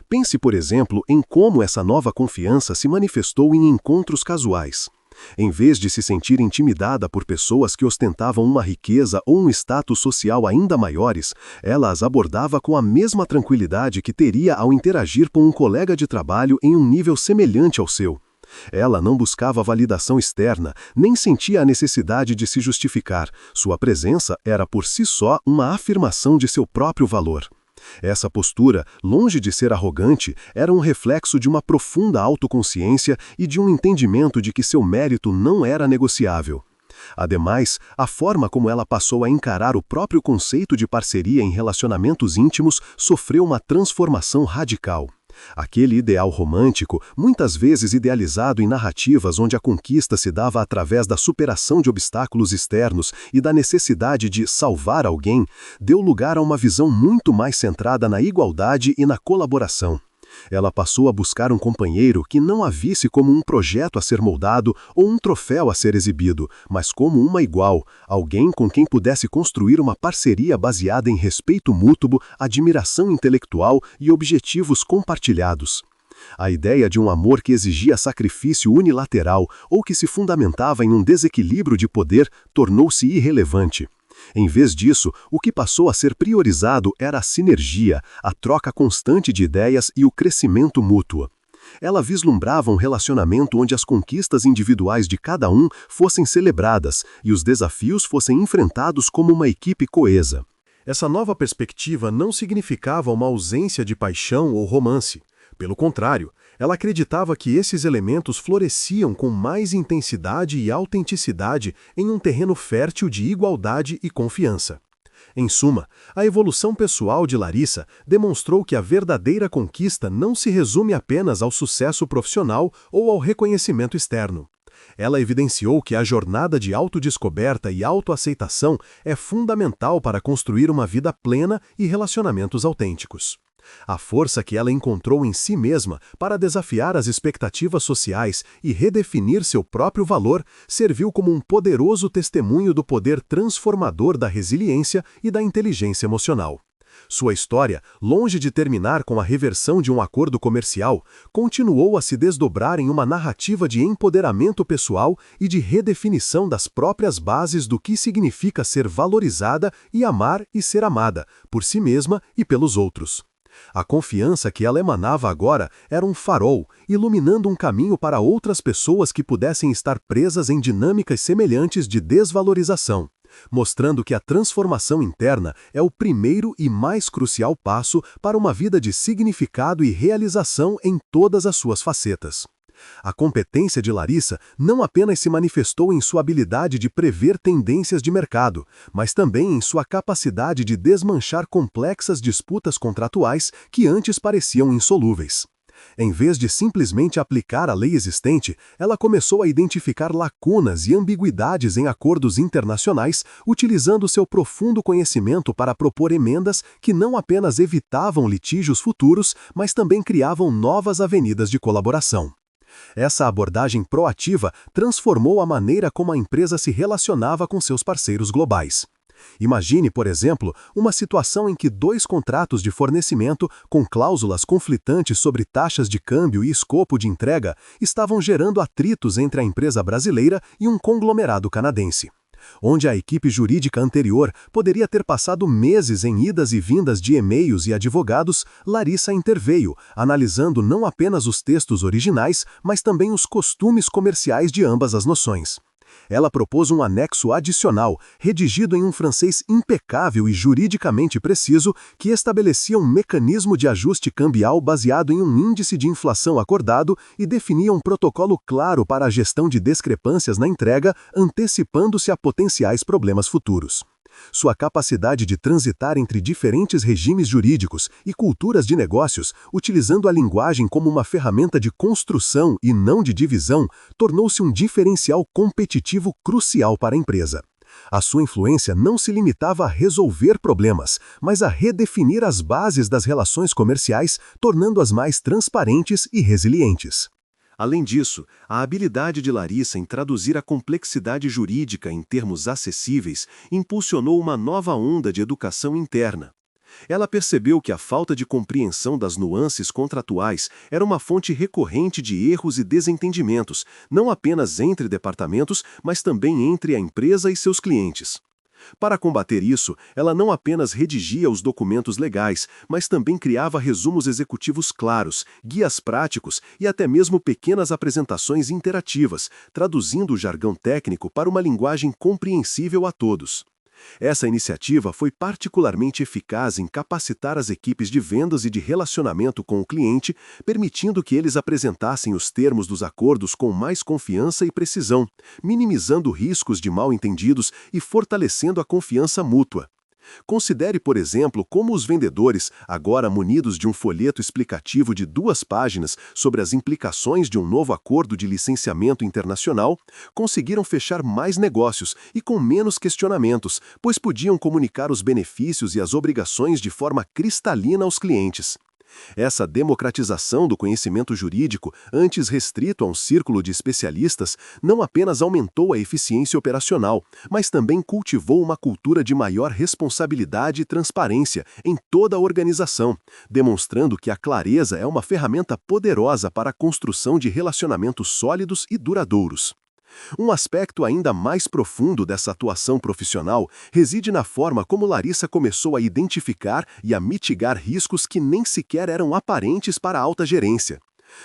Pense, por exemplo, em como essa nova confiança se manifestou em encontros casuais. Em vez de se sentir intimidada por pessoas que ostentavam uma riqueza ou um status social ainda maiores, ela as abordava com a mesma tranquilidade que teria ao interagir com um colega de trabalho em um nível semelhante ao seu. Ela não buscava validação externa, nem sentia a necessidade de se justificar. Sua presença era por si só uma afirmação de seu próprio valor. Essa postura, longe de ser arrogante, era um reflexo de uma profunda autoconsciência e de um entendimento de que seu mérito não era negociável. Ademais, a forma como ela passou a encarar o próprio conceito de parceria em relacionamentos íntimos sofreu uma transformação radical. Aquele ideal romântico, muitas vezes idealizado em narrativas onde a conquista se dava através da superação de obstáculos externos e da necessidade de salvar alguém, deu lugar a uma visão muito mais centrada na igualdade e na colaboração. Ela passou a buscar um companheiro que não a visse como um projeto a ser moldado ou um troféu a ser exibido, mas como uma igual, alguém com quem pudesse construir uma parceria baseada em respeito mútuo, admiração intelectual e objetivos compartilhados. A ideia de um amor que exigia sacrifício unilateral ou que se fundamentava em um desequilíbrio de poder tornou-se irrelevante. Em vez disso, o que passou a ser priorizado era a sinergia, a troca constante de ideias e o crescimento mútuo. Ela vislumbrava um relacionamento onde as conquistas individuais de cada um fossem celebradas e os desafios fossem enfrentados como uma equipe coesa. Essa nova perspectiva não significava uma ausência de paixão ou romance. Pelo contrário, ela acreditava que esses elementos floresciam com mais intensidade e autenticidade em um terreno fértil de igualdade e confiança. Em suma, a evolução pessoal de Larissa demonstrou que a verdadeira conquista não se resume apenas ao sucesso profissional ou ao reconhecimento externo. Ela evidenciou que a jornada de autodescoberta e autoaceitação é fundamental para construir uma vida plena e relacionamentos autênticos. A força que ela encontrou em si mesma para desafiar as expectativas sociais e redefinir seu próprio valor serviu como um poderoso testemunho do poder transformador da resiliência e da inteligência emocional. Sua história, longe de terminar com a reversão de um acordo comercial, continuou a se desdobrar em uma narrativa de empoderamento pessoal e de redefinição das próprias bases do que significa ser valorizada e amar e ser amada, por si mesma e pelos outros. A confiança que ela emanava agora era um farol, iluminando um caminho para outras pessoas que pudessem estar presas em dinâmicas semelhantes de desvalorização, mostrando que a transformação interna é o primeiro e mais crucial passo para uma vida de significado e realização em todas as suas facetas. A competência de Larissa não apenas se manifestou em sua habilidade de prever tendências de mercado, mas também em sua capacidade de desmanchar complexas disputas contratuais que antes pareciam insolúveis. Em vez de simplesmente aplicar a lei existente, ela começou a identificar lacunas e ambiguidades em acordos internacionais, utilizando seu profundo conhecimento para propor emendas que não apenas evitavam litígios futuros, mas também criavam novas avenidas de colaboração. Essa abordagem proativa transformou a maneira como a empresa se relacionava com seus parceiros globais. Imagine, por exemplo, uma situação em que dois contratos de fornecimento, com cláusulas conflitantes sobre taxas de câmbio e escopo de entrega, estavam gerando atritos entre a empresa brasileira e um conglomerado canadense. Onde a equipe jurídica anterior poderia ter passado meses em idas e vindas de e-mails e advogados, Larissa interveio, analisando não apenas os textos originais, mas também os costumes comerciais de ambas as noções. Ela propôs um anexo adicional, redigido em um francês impecável e juridicamente preciso, que estabelecia um mecanismo de ajuste cambial baseado em um índice de inflação acordado e definia um protocolo claro para a gestão de discrepâncias na entrega, antecipando-se a potenciais problemas futuros. Sua capacidade de transitar entre diferentes regimes jurídicos e culturas de negócios, utilizando a linguagem como uma ferramenta de construção e não de divisão, tornou-se um diferencial competitivo crucial para a empresa. A sua influência não se limitava a resolver problemas, mas a redefinir as bases das relações comerciais, tornando-as mais transparentes e resilientes. Além disso, a habilidade de Larissa em traduzir a complexidade jurídica em termos acessíveis impulsionou uma nova onda de educação interna. Ela percebeu que a falta de compreensão das nuances contratuais era uma fonte recorrente de erros e desentendimentos, não apenas entre departamentos, mas também entre a empresa e seus clientes. Para combater isso, ela não apenas redigia os documentos legais, mas também criava resumos executivos claros, guias práticos e até mesmo pequenas apresentações interativas, traduzindo o jargão técnico para uma linguagem compreensível a todos. Essa iniciativa foi particularmente eficaz em capacitar as equipes de vendas e de relacionamento com o cliente, permitindo que eles apresentassem os termos dos acordos com mais confiança e precisão, minimizando riscos de mal-entendidos e fortalecendo a confiança mútua. Considere, por exemplo, como os vendedores, agora munidos de um folheto explicativo de 2 páginas sobre as implicações de um novo acordo de licenciamento internacional, conseguiram fechar mais negócios e com menos questionamentos, pois podiam comunicar os benefícios e as obrigações de forma cristalina aos clientes. Essa democratização do conhecimento jurídico, antes restrito a um círculo de especialistas, não apenas aumentou a eficiência operacional, mas também cultivou uma cultura de maior responsabilidade e transparência em toda a organização, demonstrando que a clareza é uma ferramenta poderosa para a construção de relacionamentos sólidos e duradouros. Um aspecto ainda mais profundo dessa atuação profissional reside na forma como Larissa começou a identificar e a mitigar riscos que nem sequer eram aparentes para a alta gerência.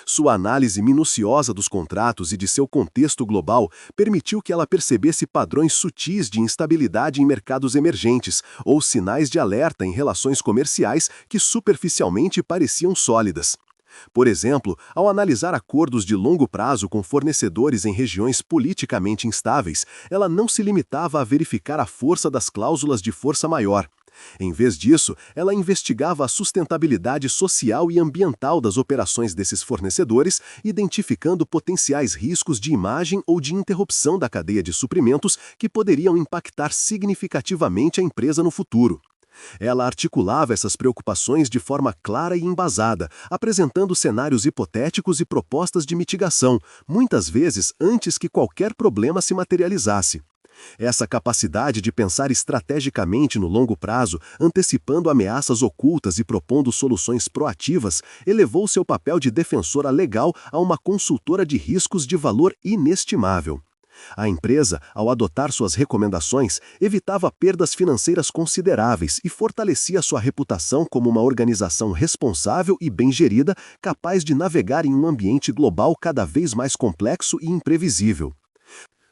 Sua análise minuciosa dos contratos e de seu contexto global permitiu que ela percebesse padrões sutis de instabilidade em mercados emergentes ou sinais de alerta em relações comerciais que superficialmente pareciam sólidas. Por exemplo, ao analisar acordos de longo prazo com fornecedores em regiões politicamente instáveis, ela não se limitava a verificar a força das cláusulas de força maior. Em vez disso, ela investigava a sustentabilidade social e ambiental das operações desses fornecedores, identificando potenciais riscos de imagem ou de interrupção da cadeia de suprimentos que poderiam impactar significativamente a empresa no futuro. Ela articulava essas preocupações de forma clara e embasada, apresentando cenários hipotéticos e propostas de mitigação, muitas vezes antes que qualquer problema se materializasse. Essa capacidade de pensar estrategicamente no longo prazo, antecipando ameaças ocultas e propondo soluções proativas, elevou seu papel de defensora legal a uma consultora de riscos de valor inestimável. A empresa, ao adotar suas recomendações, evitava perdas financeiras consideráveis e fortalecia sua reputação como uma organização responsável e bem gerida, capaz de navegar em um ambiente global cada vez mais complexo e imprevisível.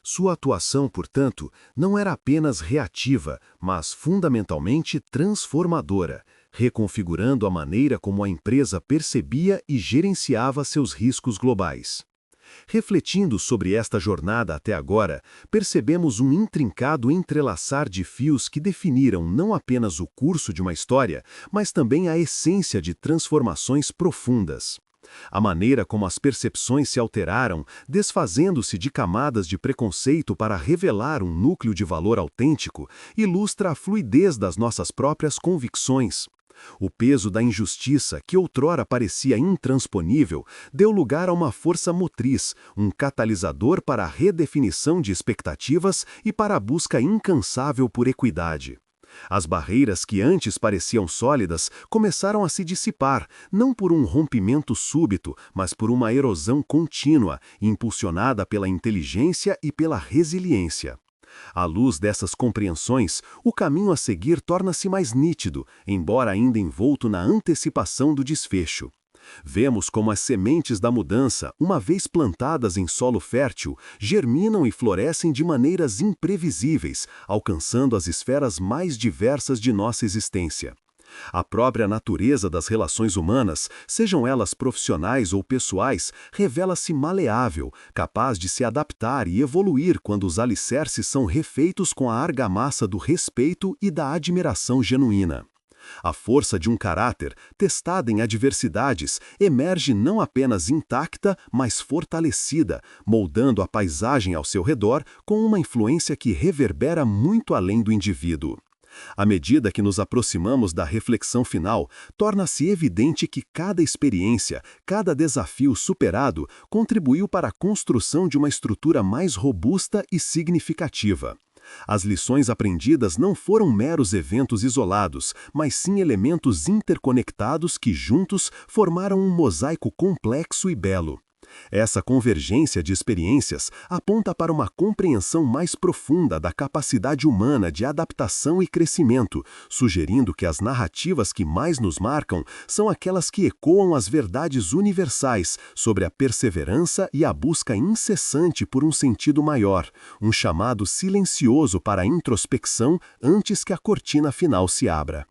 Sua atuação, portanto, não era apenas reativa, mas fundamentalmente transformadora, reconfigurando a maneira como a empresa percebia e gerenciava seus riscos globais. Refletindo sobre esta jornada até agora, percebemos um intrincado entrelaçar de fios que definiram não apenas o curso de uma história, mas também a essência de transformações profundas. A maneira como as percepções se alteraram, desfazendo-se de camadas de preconceito para revelar um núcleo de valor autêntico, ilustra a fluidez das nossas próprias convicções. O peso da injustiça, que outrora parecia intransponível, deu lugar a uma força motriz, um catalisador para a redefinição de expectativas e para a busca incansável por equidade. As barreiras que antes pareciam sólidas começaram a se dissipar, não por um rompimento súbito, mas por uma erosão contínua, impulsionada pela inteligência e pela resiliência. À luz dessas compreensões, o caminho a seguir torna-se mais nítido, embora ainda envolto na antecipação do desfecho. Vemos como as sementes da mudança, uma vez plantadas em solo fértil, germinam e florescem de maneiras imprevisíveis, alcançando as esferas mais diversas de nossa existência. A própria natureza das relações humanas, sejam elas profissionais ou pessoais, revela-se maleável, capaz de se adaptar e evoluir quando os alicerces são refeitos com a argamassa do respeito e da admiração genuína. A força de um caráter, testada em adversidades, emerge não apenas intacta, mas fortalecida, moldando a paisagem ao seu redor com uma influência que reverbera muito além do indivíduo. À medida que nos aproximamos da reflexão final, torna-se evidente que cada experiência, cada desafio superado, contribuiu para a construção de uma estrutura mais robusta e significativa. As lições aprendidas não foram meros eventos isolados, mas sim elementos interconectados que juntos formaram um mosaico complexo e belo. Essa convergência de experiências aponta para uma compreensão mais profunda da capacidade humana de adaptação e crescimento, sugerindo que as narrativas que mais nos marcam são aquelas que ecoam as verdades universais sobre a perseverança e a busca incessante por um sentido maior, um chamado silencioso para a introspecção antes que a cortina final se abra.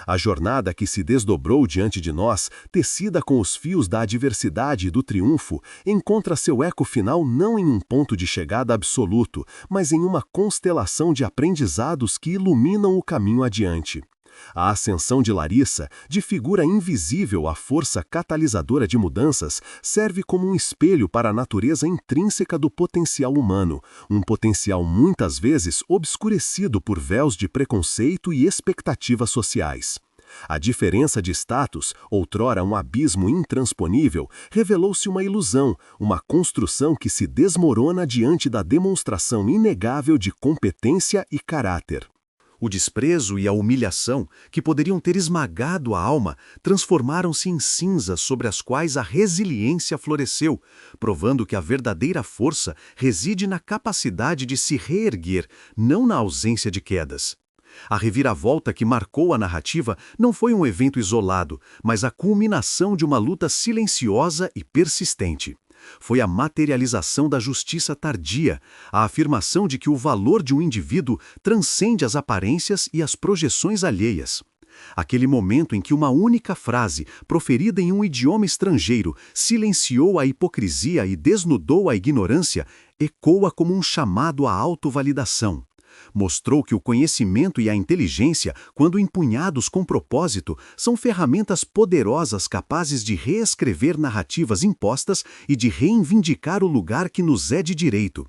A jornada que se desdobrou diante de nós, tecida com os fios da adversidade e do triunfo, encontra seu eco final não em um ponto de chegada absoluto, mas em uma constelação de aprendizados que iluminam o caminho adiante. A ascensão de Larissa, de figura invisível à força catalisadora de mudanças, serve como um espelho para a natureza intrínseca do potencial humano, um potencial muitas vezes obscurecido por véus de preconceito e expectativas sociais. A diferença de status, outrora um abismo intransponível, revelou-se uma ilusão, uma construção que se desmorona diante da demonstração inegável de competência e caráter. O desprezo e a humilhação, que poderiam ter esmagado a alma, transformaram-se em cinzas sobre as quais a resiliência floresceu, provando que a verdadeira força reside na capacidade de se reerguer, não na ausência de quedas. A reviravolta que marcou a narrativa não foi um evento isolado, mas a culminação de uma luta silenciosa e persistente. Foi a materialização da justiça tardia, a afirmação de que o valor de um indivíduo transcende as aparências e as projeções alheias. Aquele momento em que uma única frase, proferida em um idioma estrangeiro, silenciou a hipocrisia e desnudou a ignorância, ecoa como um chamado à autovalidação. Mostrou que o conhecimento e a inteligência, quando empunhados com propósito, são ferramentas poderosas capazes de reescrever narrativas impostas e de reivindicar o lugar que nos é de direito.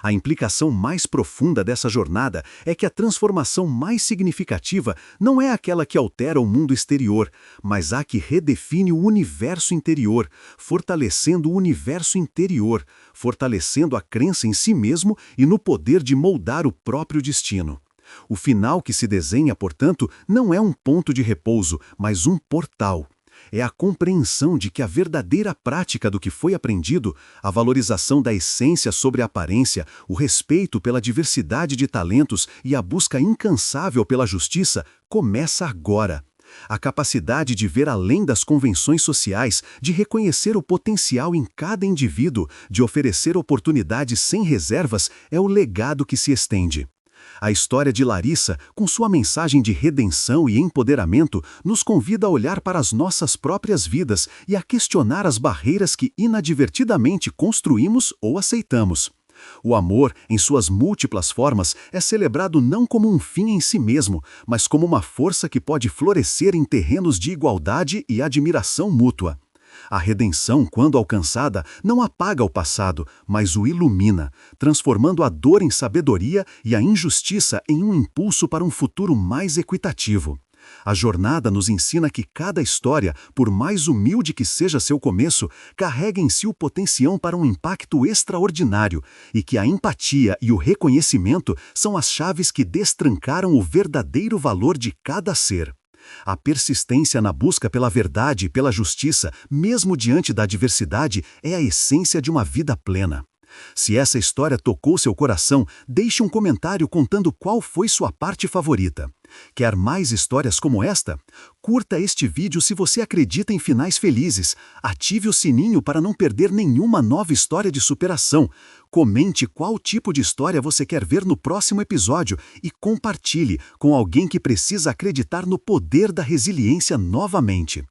A implicação mais profunda dessa jornada é que a transformação mais significativa não é aquela que altera o mundo exterior, mas a que redefine o universo interior, fortalecendo o universo interior, fortalecendo a crença em si mesmo e no poder de moldar o próprio destino. O final que se desenha, portanto, não é um ponto de repouso, mas um portal. É a compreensão de que a verdadeira prática do que foi aprendido, a valorização da essência sobre a aparência, o respeito pela diversidade de talentos e a busca incansável pela justiça, começa agora. A capacidade de ver além das convenções sociais, de reconhecer o potencial em cada indivíduo, de oferecer oportunidades sem reservas, é o legado que se estende. A história de Larissa, com sua mensagem de redenção e empoderamento, nos convida a olhar para as nossas próprias vidas e a questionar as barreiras que inadvertidamente construímos ou aceitamos. O amor, em suas múltiplas formas, é celebrado não como um fim em si mesmo, mas como uma força que pode florescer em terrenos de igualdade e admiração mútua. A redenção, quando alcançada, não apaga o passado, mas o ilumina, transformando a dor em sabedoria e a injustiça em um impulso para um futuro mais equitativo. A jornada nos ensina que cada história, por mais humilde que seja seu começo, carrega em si o potencial para um impacto extraordinário e que a empatia e o reconhecimento são as chaves que destrancaram o verdadeiro valor de cada ser. A persistência na busca pela verdade e pela justiça, mesmo diante da adversidade, é a essência de uma vida plena. Se essa história tocou seu coração, deixe um comentário contando qual foi sua parte favorita. Quer mais histórias como esta? Curta este vídeo se você acredita em finais felizes. Ative o sininho para não perder nenhuma nova história de superação. Comente qual tipo de história você quer ver no próximo episódio e compartilhe com alguém que precisa acreditar no poder da resiliência novamente.